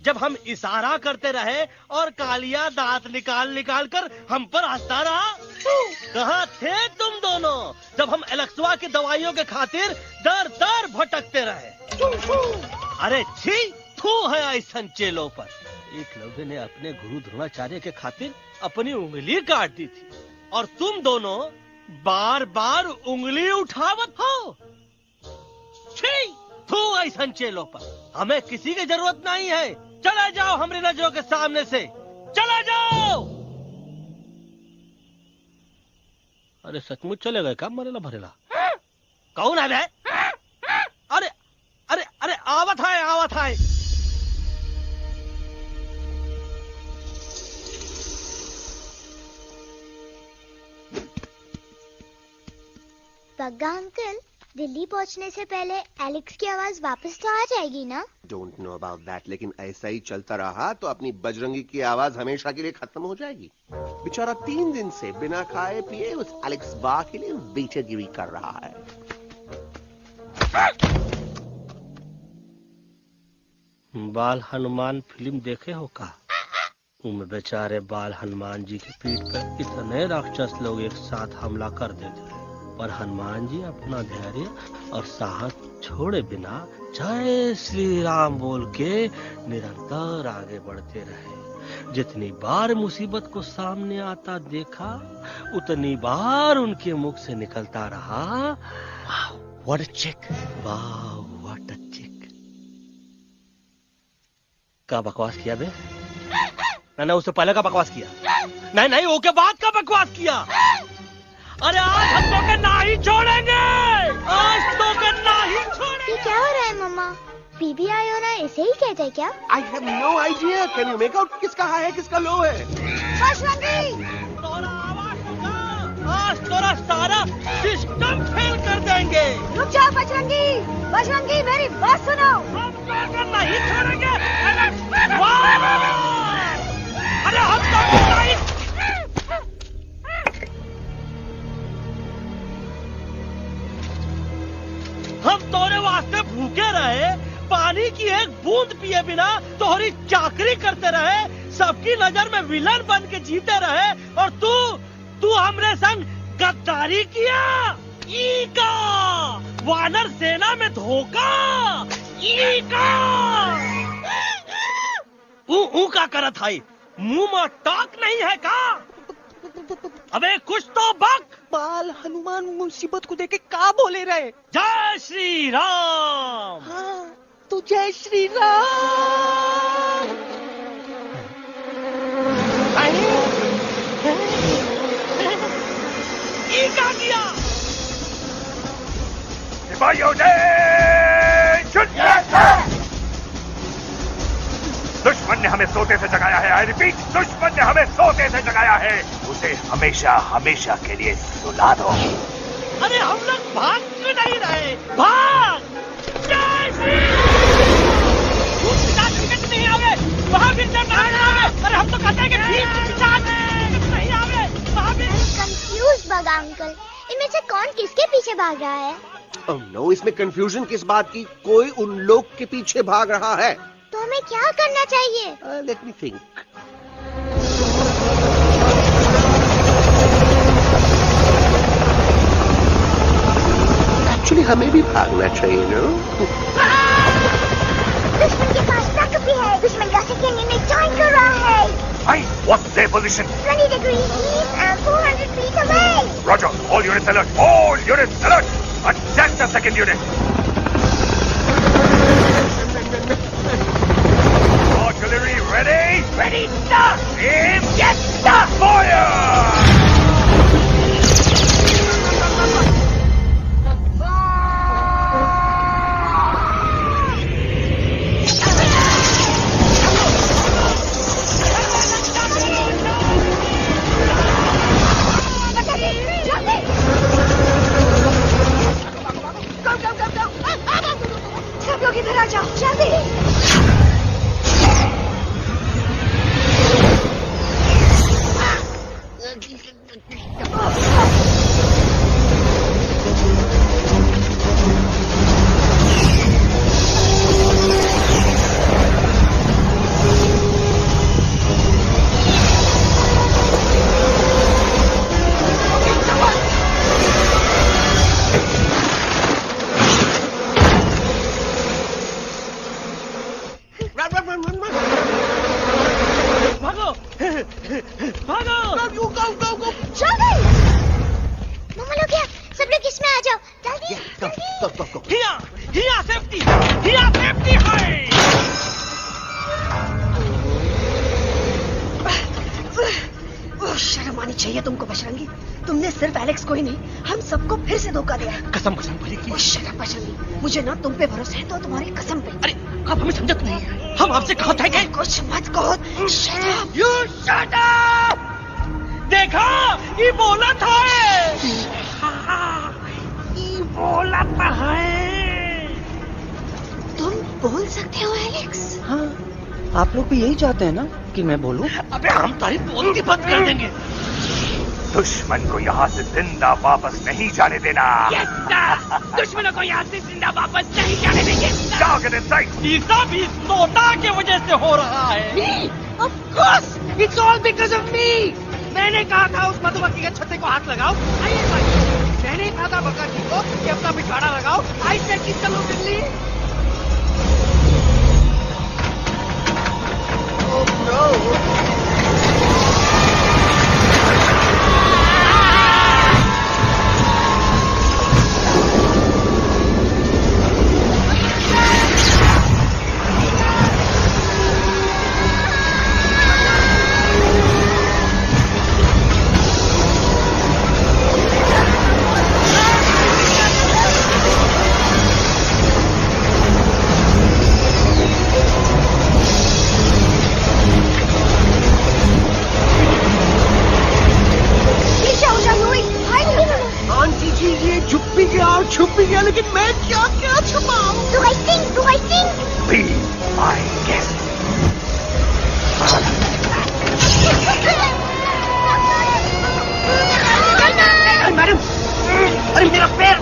जब हम इशारा करते रहे और कालिया दांत निकाल कर हम पर हंसता रहा? कहाँ थे तुम दोनों जब हम एलेक्सवा की दवाइयों के खातिर दर दर भटकते रहे? अरे छी, थू है ऐसन चेलों पर। एकलव्य ने अपने गुरु द्रोणाचार्य के खातिर अपनी उंगली काट दी थी और तुम दोनों बार बार उंगली उठावत हो। छी, थू ऐसन चेलों पर। हमें किसी की जरूरत नहीं है। चले जाओ हमारी नजरों के सामने से, चले जाओ। अरे सचमुच चले गए क्या? मरेला भरेला कौन है बे? अरे अरे अरे आवत है। पग्गा अंकल, दिल्ली पहुंचने से पहले एलेक्स की आवाज वापस तो आ जाएगी ना? डोंट नो अबाउट दैट, लेकिन ऐसा ही चलता रहा तो अपनी बजरंगी की आवाज हमेशा के लिए खत्म हो जाएगी। बेचारा 3 दिन से बिना खाए पिए उस एलेक्स बा के लिए बेचैगिरी कर रहा है। बाल हनुमान फिल्म देखे हो का? उनमें बेचारे बाल हनुमान जी की पीठ पर इतने राक्षस लोग एक साथ हमला कर देते हैं, पर हनुमान जी अपना धैर्य और साहस छोड़े बिना जय श्री राम बोल के निरंतर आगे बढ़ते रहे। जितनी बार मुसीबत को सामने आता देखा, उतनी बार उनके मुख से निकलता रहा, व्हाट अ चिक, वाह व्हाट अ चिक। का बकवास किया बे? मैंने उससे पहले का बकवास किया? नहीं, वो के बाद का बकवास किया। अरे आज हम तो के नहीं छोड़ेंगे, आज तो के नहीं छोड़ेंगे। ये क्या हो रहा है मम्मा? बीबी आई हो ना, ऐसे ही कहते हैं क्या? I have no idea. Can you make out किसका हाई है किसका लो है? आज तोरा सारा सिस्टम फेल कर देंगे। रुक जाओ बजरंगी, मेरी बात सुनो। हम तो के नहीं छोड़ेंगे। अरे हम तो नहीं। हम तोरे वास्ते भूखे रहे, पानी की एक बूंद पिए बिना तोहरी चाकरी करते रहे, सबकी नजर में विलन बन के जीते रहे, और तू हमरे संग गद्दारी किया। ई का वानर सेना में धोखा, ई का ऊ का करत है, मुंह में टाक नहीं है का? अबे कुछ तो बक। बाल हनुमान मुसीबत को देखे का बोले रहे? जय श्री राम। हाँ, तो जय श्री राम। ये क्या किया? सिपाहियों दुश्मन ने हमें सोते से जगाया है। आई रिपीट, दुश्मन ने हमें सोते से जगाया है। उसे हमेशा हमेशा के लिए सुला दो। अरे हम लोग भाग क्यों नहीं रहे? भाग! जय श्री राम। नहीं आवे वहाँ भी नहीं आवे। अरे हम तो कहते हैं कि नहीं आवे वहाँ भी। कंफ्यूज बगा अंकल, इनमें से कौन किसके पीछे भाग रहा है? Oh no, इसमें कंफ्यूजन किस बात की? कोई उन लोग के पीछे भाग रहा है। तो हमें क्या करना चाहिए? Let me think. Actually, हमें भी भागना चाहिए ना। दुश्मन के पास ताकत भी है। दुश्मन गासे कैनियन में जॉइन कर रहा है। Hey, what's their position? 20 degrees east and 400 feet away. Roger. All units alert. All units alert. Attack the second unit. Artillery ready? Ready, sir. Aim. Yes, sir. Fire! सब लोग इधर आ जाओ, जल्दी। शर्म आनी चाहिए तुमको बजरंगी। तुमने सिर्फ एलेक्स को ही नहीं, हम सबको फिर से धोखा दिया है। कसम कसम भरी की। शर्म बजरंगी, मुझे ना तुम पे भरोसा है तो तुम्हारी कसम पे। अरे आप हमें समझत नहीं है। हम आपसे कहा था कि कुछ मत कहो। Shut up! You shut up! देखा, ये बोला था। ये बोला था। तुम बोल सकते हो एलेक्स? हाँ, आप लोग भी यही चाहते हैं ना कि मैं बोलूं? अबे हम तारी बोलती बंद कर देंगे। दुश्मन को यहाँ से जिंदा वापस नहीं जाने देना। दुश्मनों को यहाँ से जिंदा वापस नहीं जाने देंगे। Target in sight. ये सब इस नोटा की वजह से हो रहा है। Me? Of course! It's all because of me! मैंने कहा था उस मधुमक्खी के छत्ते को हाथ लगाओ। आइए भाई, मैंने कहा था बकरा जी को कि अपना पिछवाड़ा लगाओ। आई से कि चलो बिल्ली। Oh no! छुप भी गया, लेकिन मैं क्या क्या छुपाऊं? Do I sing? Be my guest. Madam, अरे मेरा पैर!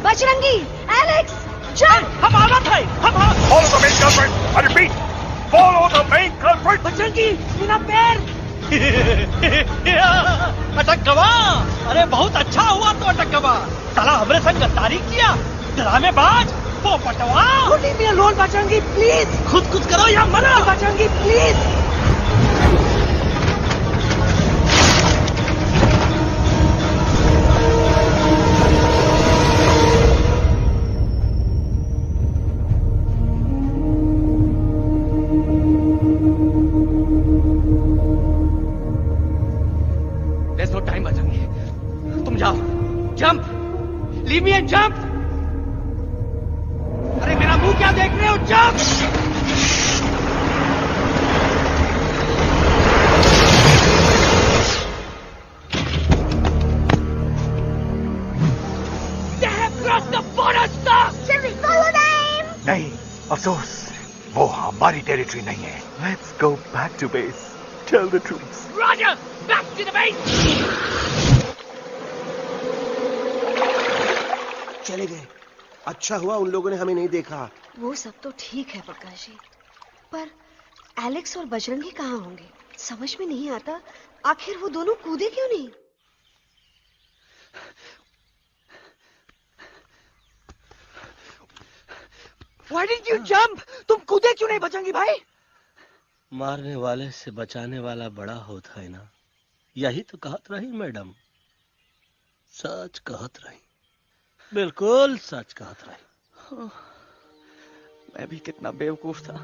बजरंगी, एलेक्स, चल! हम आना था। Follow the main culprit. I repeat, follow the main culprit. Bajrangi, मेरा पैर! अटक गवा! अरे बहुत अच्छा हुआ तो अटक गवा। साला हमरे संग गद्दारी किया, ड्रामेबाज, पोपटवा। Leave me alone, Bajrangi, please. खुद करो या मरो। Bajrangi, please. There's no time, Bajrangi. तुम जाओ, jump, leave me and jump। अरे मेरा मुंह क्या देख रहे हो? Jump! They have crossed the border, sir! Shall we follow them? नहीं, अफसोस, वो हमारी टेरिटरी नहीं है। Let's go back to base. Tell the troops. Roger, back to the base. चले गए। अच्छा हुआ उन लोगों ने हमें नहीं देखा, वो सब तो ठीक है प्रकाश जी, पर एलेक्स और बजरंगी कहाँ होंगे? समझ में नहीं आता, आखिर वो दोनों कूदे क्यों नहीं? Why didn't you jump? तुम कूदे क्यों नहीं बजरंगी भाई? मारने वाले से बचाने वाला बड़ा होता है ना, यही तो कहत रही मैडम। सच कहत रही, बिल्कुल सच कहत रही। मैं भी कितना बेवकूफ था।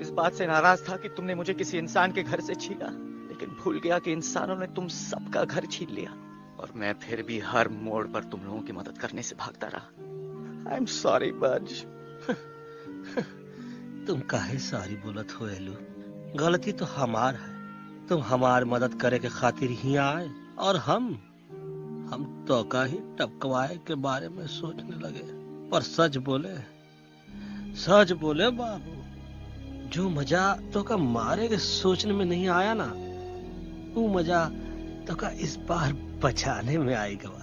इस बात से नाराज था कि तुमने मुझे किसी इंसान के घर से छीना, लेकिन भूल गया कि इंसानों ने तुम सबका घर छीन लिया, और मैं फिर भी हर मोड़ पर तुम लोगों की मदद करने से भागता रहा। आई एम सॉरी बज। तुम काहे सारी बोलत हो एलू? गलती तो हमार है। तुम हमार मदद करे के खातिर ही आए, और हम तो का ही टपकवाए के बारे में सोचने लगे। पर सच बोले बाबू, जो मजा तो का मारे के सोचने में नहीं आया ना, वो मजा तो का इस बार बचाने में आएगा।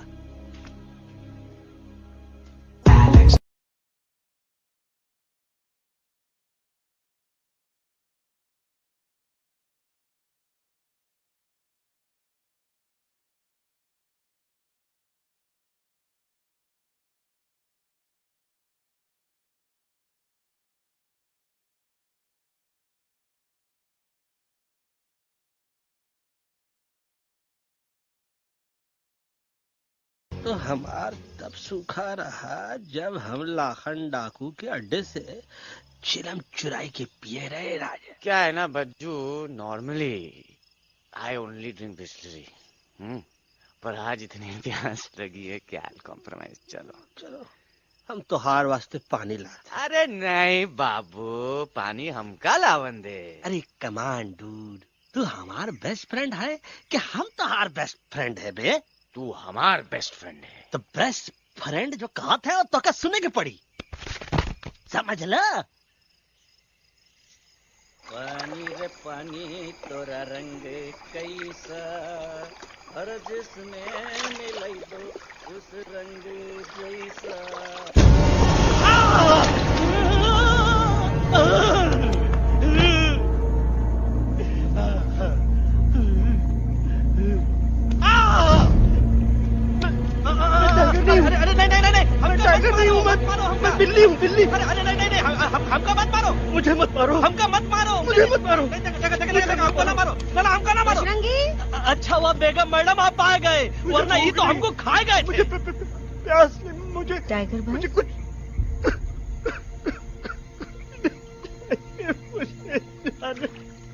तो हमार तब सूखा रहा जब हम लाखन डाकू के अड्डे से चिलम चुराई के पिए रहे राजा। क्या है ना Bajju, normally I only drink Bisleri, पर आज इतनी प्यास लगी है क्या कॉम्प्रोमाइज। चलो हम तो हार वास्ते पानी ला। अरे नहीं बाबू, पानी हमका लावन दे। अरे कमान डूड, तू हमार बेस्ट फ्रेंड है कि हम तो हार बेस्ट फ्रेंड है बे? तू हमार बेस्ट फ्रेंड है। तो बेस्ट फ्रेंड जो कहा था तो क्या सुने के पड़ी, समझ ला। पानी रे पानी तोरा रंग कैसा, हर जिसमें मिलाई दो उस रंग जैसा। अरे नहीं, मैं टाइगर नहीं हूँ, मैं बिल्ली हूँ, बिल्ली। अरे नहीं, हमका मत मारो। मुझे मत मारो। हमका मत मारो। मुझे मत मारो। हमको ना मारो, हमका ना मारो। अच्छा हुआ बेगम मैडम आप आ गए, वरना ये तो हमको खाए गए। मुझे प्यास नहीं, मुझे टाइगर भाई, मुझे कुछ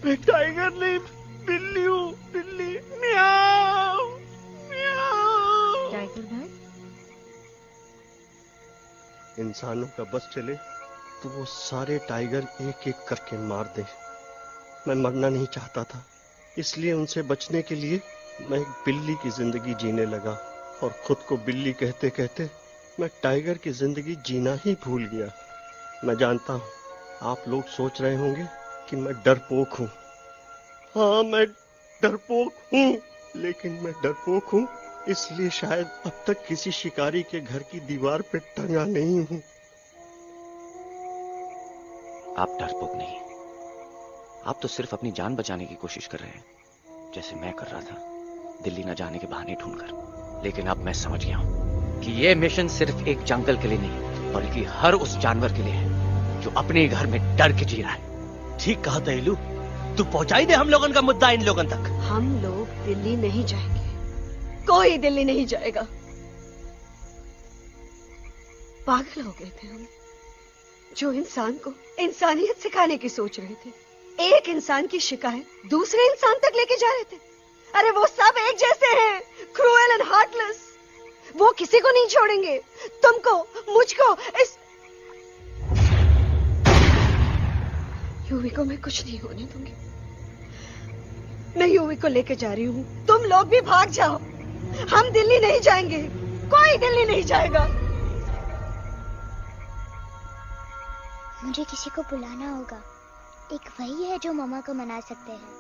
मैं टाइगर नहीं, बिल्ली हूँ, बिल्ली। म्याऊ म्याऊ। टाइगर भाई, इंसानों का बस चले तो वो सारे टाइगर एक एक करके मार दे। मैं मरना नहीं चाहता था, इसलिए उनसे बचने के लिए मैं एक बिल्ली की जिंदगी जीने लगा, और खुद को बिल्ली कहते कहते मैं टाइगर की जिंदगी जीना ही भूल गया। मैं जानता हूँ आप लोग सोच रहे होंगे कि मैं डरपोक हूँ। हाँ, मैं डरपोक हूँ, लेकिन मैं डरपोक हूँ इसलिए शायद अब तक किसी शिकारी के घर की दीवार पे टंगा नहीं हूँ। आप डरपोक नहीं, आप तो सिर्फ अपनी जान बचाने की कोशिश कर रहे हैं, जैसे मैं कर रहा था दिल्ली न जाने के बहाने ढूंढकर। लेकिन अब मैं समझ गया हूं कि यह मिशन सिर्फ एक जंगल के लिए नहीं, बल्कि हर उस जानवर के लिए है जो अपने घर में डर के जी रहा है। ठीक कहा तैलू, तू पहुंचाई दे हम लोगन का मुद्दा इन लोगन तक। हम लोग दिल्ली नहीं जाएंगे, कोई दिल्ली नहीं जाएगा। पागल हो गए थे हम, जो इंसान को इंसानियत सिखाने की सोच रहे थे, एक इंसान की शिकायत दूसरे इंसान तक लेके जा रहे थे। अरे वो सब एक जैसे हैं, क्रूएल एंड हार्टलेस। वो किसी को नहीं छोड़ेंगे, तुमको, मुझको, इस यूवी को मैं कुछ नहीं होने दूंगी। मैं यूवी को लेके जा रही हूँ, तुम लोग भी भाग जाओ। हम दिल्ली नहीं जाएंगे, कोई दिल्ली नहीं जाएगा। मुझे किसी को बुलाना होगा, एक वही है जो मामा को मना सकते हैं।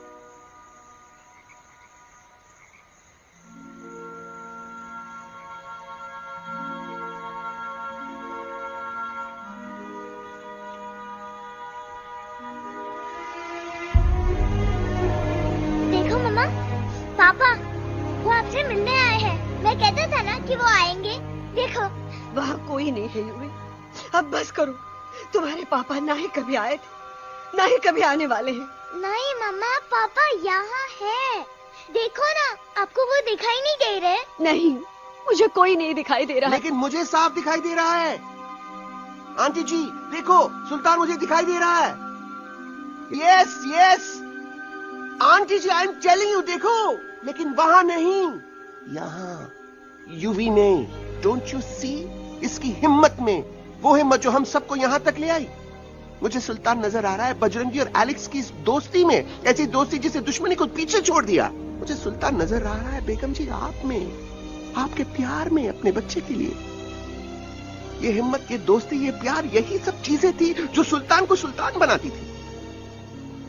कि वो आएंगे? देखो वहाँ कोई नहीं है यूवी। अब बस करो। तुम्हारे पापा ना ही कभी आए थे, ना ही कभी आने वाले हैं। नहीं मम्मा, पापा यहाँ है। देखो ना, आपको वो दिखाई नहीं दे रहे? नहीं, मुझे कोई नहीं दिखाई दे रहा। लेकिन मुझे साफ दिखाई दे रहा है। आंटी जी देखो, सुल्तान मुझे दिखाई दे रहा है। Yes yes aunty ji, I am telling you, देखो। लेकिन वहां नहीं, यहाँ यूवी में। Don't you see? इसकी हिम्मत में, वो हिम्मत जो हम सबको यहाँ तक ले आई। मुझे सुल्तान नजर आ रहा है बजरंगी और एलेक्स की इस दोस्ती में, ऐसी दोस्ती जिसे दुश्मनी को पीछे छोड़ दिया। मुझे सुल्तान नजर आ रहा है बेगम जी आप में, आपके प्यार में, अपने बच्चे के लिए। ये हिम्मत, ये दोस्ती, ये प्यार, यही सब चीजें थी जो सुल्तान को सुल्तान बनाती थी।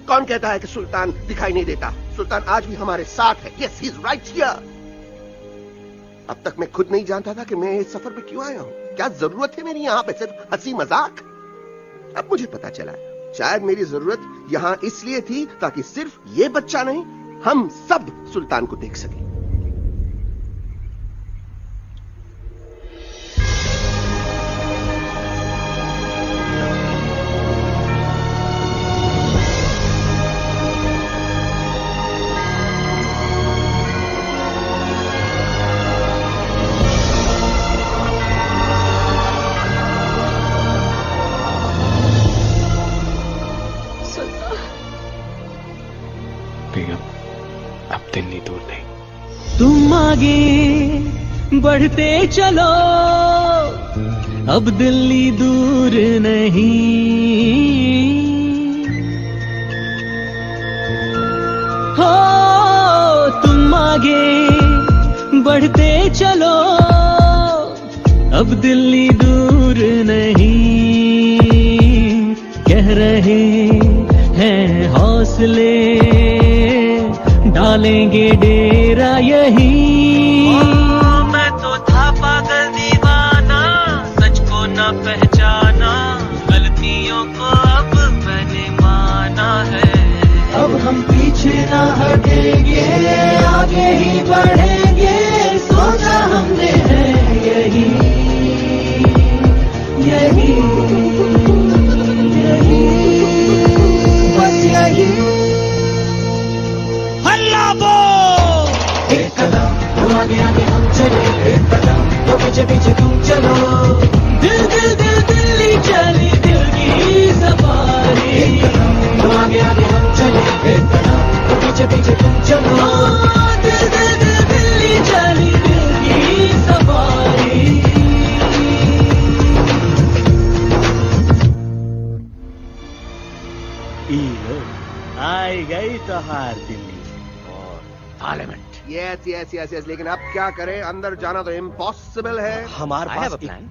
कौन कहता है कि सुल्तान दिखाई नहीं देता? सुल्तान आज भी हमारे साथ है। Yes, he is right here. अब तक मैं खुद नहीं जानता था कि मैं इस सफर पे क्यों आया हूं। क्या जरूरत है मेरी यहाँ पे? सिर्फ हंसी मजाक? अब मुझे पता चला, शायद मेरी जरूरत यहाँ इसलिए थी ताकि सिर्फ ये बच्चा नहीं, हम सब सुल्तान को देख सकें। तुम आगे बढ़ते चलो, अब दिल्ली दूर नहीं। हो तुम आगे बढ़ते चलो, अब दिल्ली दूर नहीं। कह रहे हैं हौसले, डालेंगे डेरा यही। मैं तो था पागल दीवाना, सच को न पहचाना, गलतियों को अब मैंने माना है। अब हम पीछे ना हटेंगे, आगे ही बढ़ेंगे, सोचा हमने है यही यही यही, बस यही। एक कदम तो आगे आगे हम चले, एक कदम तो पीछे पीछे तुम चलो। दिल दिल दिल दिल्ली चली, दिल की सवारी। एक कदम तो आगे आगे हम चले, एक कदम तो पीछे पीछे तुम चलो। दिल दिल दिल दिल्ली चली, दिल की सवारी। आई गई तो हार Delhi parliament. Yes yes yes yes, लेकिन अब क्या करें? अंदर जाना तो इम्पॉसिबल है। हमारे पास प्लान।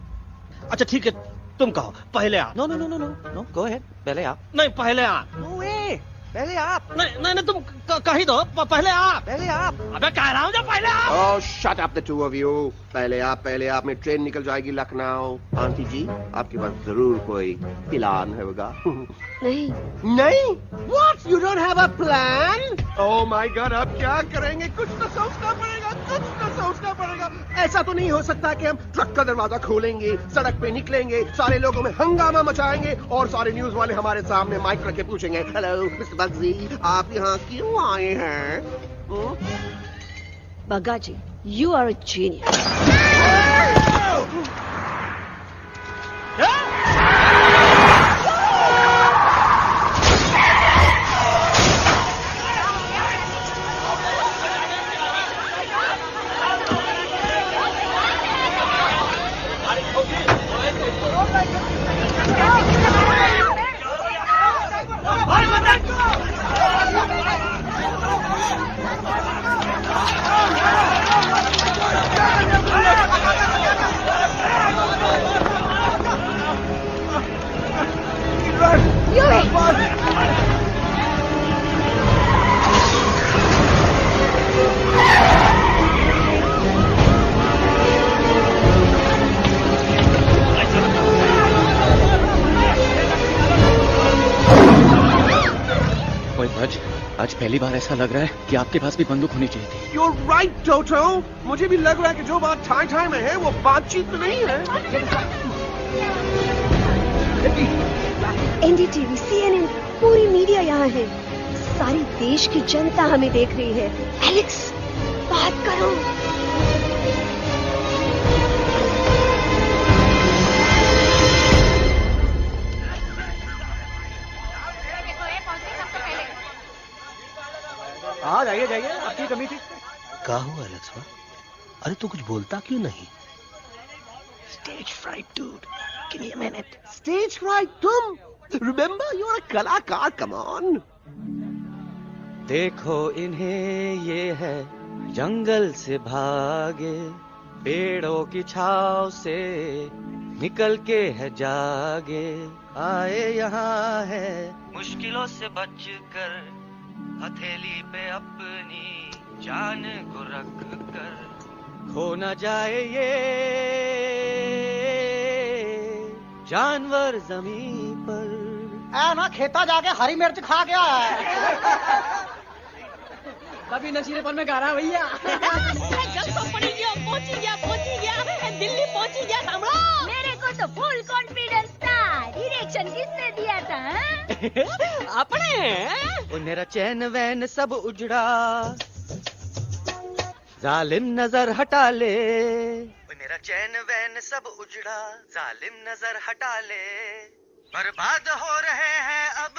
अच्छा ठीक है, तुम कहो, पहले आप। No no no no no no, go ahead, पहले आप। नहीं, पहले आप। नो वे, पहले आप। नहीं नहीं, तुम कही दो, पहले आप। पहले आप। अबे कह रहा हूँ जो पहले आप। Oh shut up the two of you. पहले आप, पहले आप में ट्रेन निकल जाएगी लखनऊ। आंटी जी आपके पास जरूर कोई प्लान होगा। नहीं नहीं? What? You don't have a plan? Oh my God, अब क्या करेंगे? कुछ तो सोचना पड़ेगा, कुछ तो सोचना पड़ेगा। ऐसा तो नहीं हो सकता कि हम ट्रक का दरवाजा खोलेंगे, सड़क पे निकलेंगे, सारे लोगों में हंगामा मचाएंगे और सारे न्यूज वाले हमारे सामने माइक रख के पूछेंगे, हेलो मिस्टर बग्जी, आप यहाँ क्यों आए हैं? बग्गा जी, you are a genius. Wait, Bud. आज पहली बार ऐसा लग रहा है कि आपके पास भी बंदूक होनी चाहिए थी। You're right, टोटो। मुझे भी लग रहा है कि जो बात ठाई ठाई में है वो बातचीत में नहीं है। एनडीटीवी, CNN, पूरी मीडिया यहाँ है। सारी देश की जनता हमें देख रही है। एलेक्स, बात करो। हाँ जाइए जाइए, आपकी कमी थी। क्या हुआ एलेक्स? अरे तू कुछ बोलता क्यों नहीं? Stage fright, dude. Give me a minute. Stage fright, तुम? Remember, you're a कलाकार. Come on. देखो इन्हें, ये है जंगल से भागे, पेड़ों की छाव से निकल के है जागे, आए यहाँ है मुश्किलों से बचकर, हथेली पे अपनी जान को रख कर, खो न जाए ये जानवर जमीन पर। ना खेता जाके हरी मिर्च खा गया है। कभी नशीलेपन में गा रहा भैया। पहुंच गया, दिल्ली पहुंच गया सामने। मेरे को तो फुल कॉन्फिडेंस था। डायरेक्शन किसने दिया था? अपने। मेरा चैन वैन सब उजड़ा, जालिम नजर हटा ले। मेरा चैन वैन सब उजड़ा, जालिम नजर हटा ले। बर्बाद हो रहे हैं अब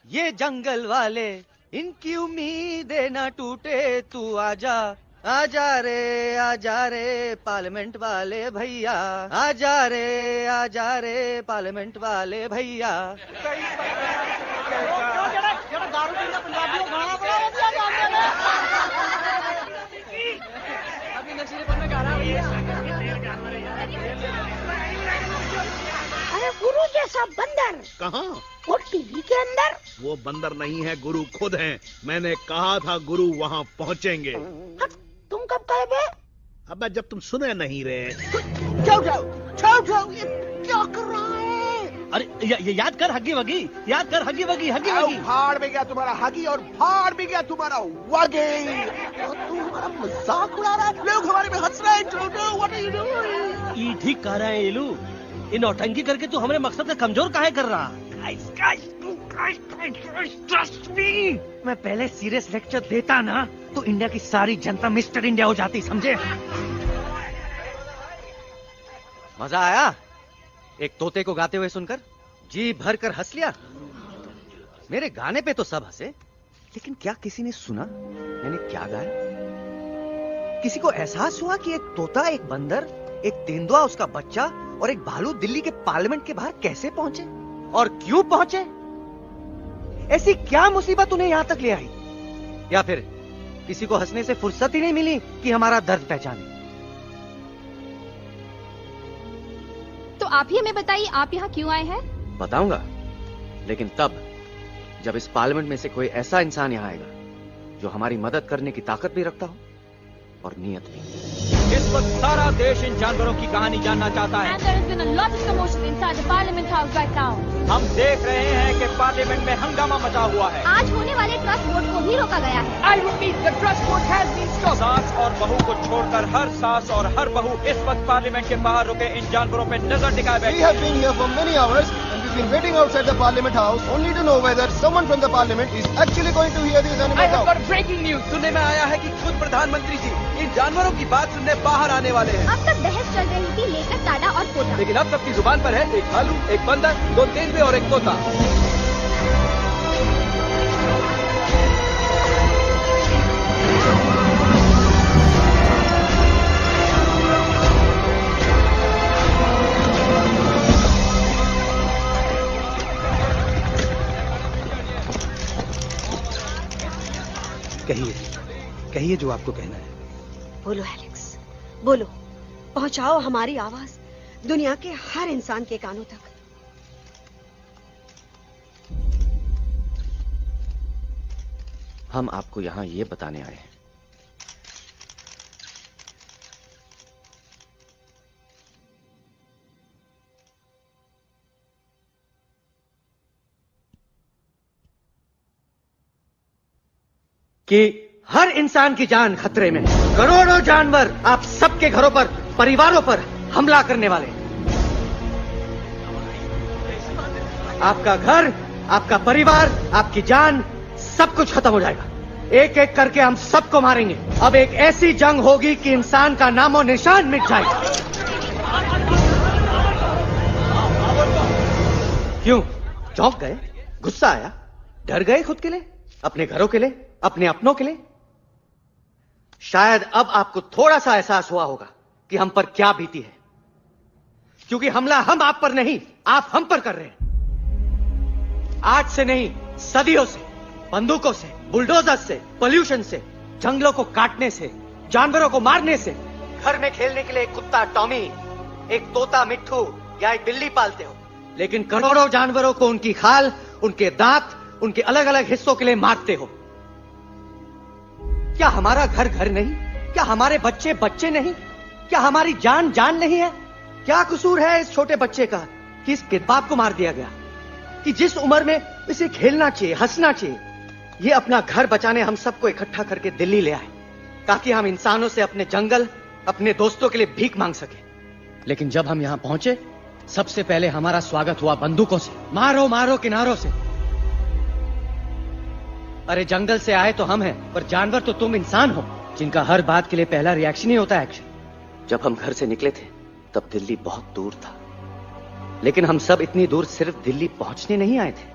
ये जंगल वाले, इनकी उम्मीदें ना टूटे, तू आजा आजा रे पार्लियामेंट वाले भैया, आजा रे पार्लियामेंट वाले भैया। अभी नशीलेपन में गा रहा भैया। अरे गुरु जैसा बंदर कहाँ? वो टीवी के अंदर। वो बंदर नहीं है, गुरु खुद हैं। मैंने कहा था गुरु वहाँ पहुँचेंगे। तुम कब कहे बे? अब जब तुम सुने नहीं रहे। छोटो, ये क्या कर रहा है? अरे याद कर हगी वगी, याद कर हगी वगी। भाड़ में गया तुम्हारा हगी और भाड़ में गया तुम्हारा वगी। तुम हमारा मजाक उड़ा रहा है, लोग हमारे में हंस रहे हैं। छोटो, व्हाट आर यू डूइंग? ये ठीक कह रहे हैं इलू। ये नौटंकी करके तू हमारे मकसद का कमजोर काहे कर रहा? मैं पहले सीरियस लेक्चर देता ना तो इंडिया की सारी जनता मिस्टर इंडिया हो जाती, समझे? मजा आया एक तोते को गाते हुए सुनकर? जी भर कर हंस लिया। मेरे गाने पे तो सब हंसे, लेकिन क्या किसी ने सुना मैंने क्या गाया? किसी को एहसास हुआ कि एक तोता, एक बंदर, एक तेंदुआ, उसका बच्चा और एक भालू दिल्ली के पार्लियामेंट के बाहर कैसे पहुंचे और क्यों पहुंचे? ऐसी क्या मुसीबत उन्हें यहां तक ले आई? या फिर किसी को हंसने से फुर्सत ही नहीं मिली कि हमारा दर्द पहचाने? तो आप ही हमें बताइए, आप यहाँ क्यों आए हैं? बताऊंगा, लेकिन तब जब इस पार्लियामेंट में से कोई ऐसा इंसान यहाँ आएगा जो हमारी मदद करने की ताकत भी रखता हो और नीयत भी। इस वक्त सारा देश इन जानवरों की कहानी जानना चाहता है। And there has been a lot of commotion inside the Parliament House right now. हम देख रहे हैं कि पार्लियामेंट में हंगामा मचा हुआ है। आज होने वाले ट्रस्ट वोट को भी रोका गया है। I repeat, the trust vote has been stopped. सास और बहू को छोड़कर हर सास और हर बहू इस वक्त पार्लियामेंट के बाहर रुके इन जानवरों पे नजर टिकाए बैठे। We have been here for many hours and we've been waiting outside the Parliament House only to know whether someone from the Parliament is actually going to hear these animals out. I have got breaking news. सुनने में आया है कि खुद प्रधानमंत्री जी इन जानवरों की बात सुनने बाहर आने वाले हैं। अब तक बहस चल रही थी लेकर टाटा और पोता, लेकिन अब सबकी जुबान पर है एक भालू, एक बंदर, दो तेंदुए और एक तोता। कहिए जो आपको कहना है। बोलो एलेक्स, बोलो। पहुंचाओ हमारी आवाज दुनिया के हर इंसान के कानों तक। हम आपको यहां ये बताने आए हैं कि हर इंसान की जान खतरे में, करोड़ों जानवर आप सबके घरों पर, परिवारों पर हमला करने वाले हैं। आपका घर, आपका परिवार, आपकी जान, सब कुछ खत्म हो जाएगा। एक एक करके हम सबको मारेंगे। अब एक ऐसी जंग होगी कि इंसान का नामो निशान मिट जाएगा। क्यों चौंक गए? गुस्सा आया? डर गए खुद के लिए, अपने घरों के लिए, अपने अपनों के लिए? शायद अब आपको थोड़ा सा एहसास हुआ होगा कि हम पर क्या बीती है, क्योंकि हमला हम आप पर नहीं, आप हम पर कर रहे हैं। आज से नहीं, सदियों से, बंदूकों से, बुलडोजर से, पोल्यूशन से, जंगलों को काटने से, जानवरों को मारने से। घर में खेलने के लिए एक कुत्ता टॉमी, एक तोता मिट्ठू या एक बिल्ली पालते हो, लेकिन करोड़ों जानवरों को उनकी खाल, उनके दांत, उनके अलग अलग हिस्सों के लिए मारते हो। क्या हमारा घर घर नहीं? क्या हमारे बच्चे बच्चे नहीं? क्या हमारी जान जान नहीं है? क्या कसूर है इस छोटे बच्चे का कि इस किताब को मार दिया गया, कि जिस उम्र में इसे खेलना चाहिए, हंसना चाहिए? ये अपना घर बचाने हम सबको इकट्ठा करके दिल्ली ले आए ताकि हम इंसानों से अपने जंगल, अपने दोस्तों के लिए भीख मांग सके। लेकिन जब हम यहां पहुंचे, सबसे पहले हमारा स्वागत हुआ बंदूकों से, मारो मारो किनारों से। अरे जंगल से आए तो हम हैं, पर जानवर तो तुम इंसान हो, जिनका हर बात के लिए पहला रिएक्शन ही होता है एक्शन। जब हम घर से निकले थे तब दिल्ली बहुत दूर था, लेकिन हम सब इतनी दूर सिर्फ दिल्ली पहुंचने नहीं आए थे,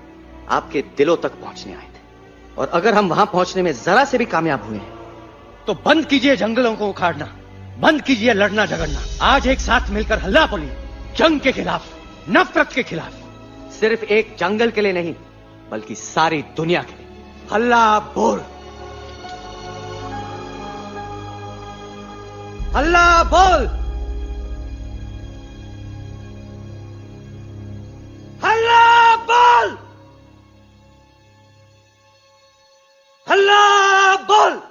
आपके दिलों तक पहुंचने आए थे। और अगर हम वहां पहुंचने में जरा से भी कामयाब हुए हैं तो बंद कीजिए जंगलों को उखाड़ना, बंद कीजिए लड़ना झगड़ना। आज एक साथ मिलकर हल्ला बोलिए, जंग के खिलाफ, नफरत के खिलाफ। सिर्फ एक जंगल के लिए नहीं, बल्कि सारी दुनिया के लिए। हल्ला बोल, हल्ला बोल, हल्ला बोल, हल्ला बोल।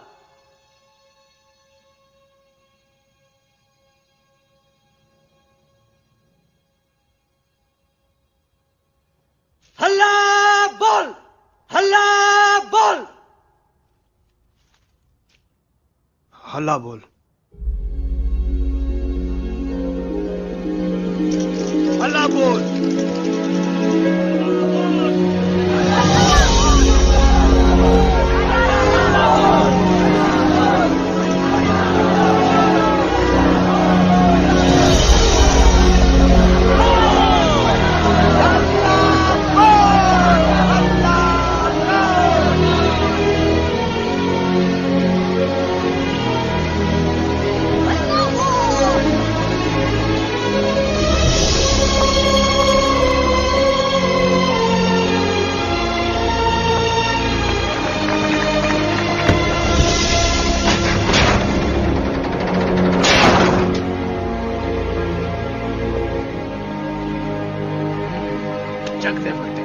हल्ला बोल, हल्ला बोल, हल्ला बोल, हल्ला बोल। Chuck them.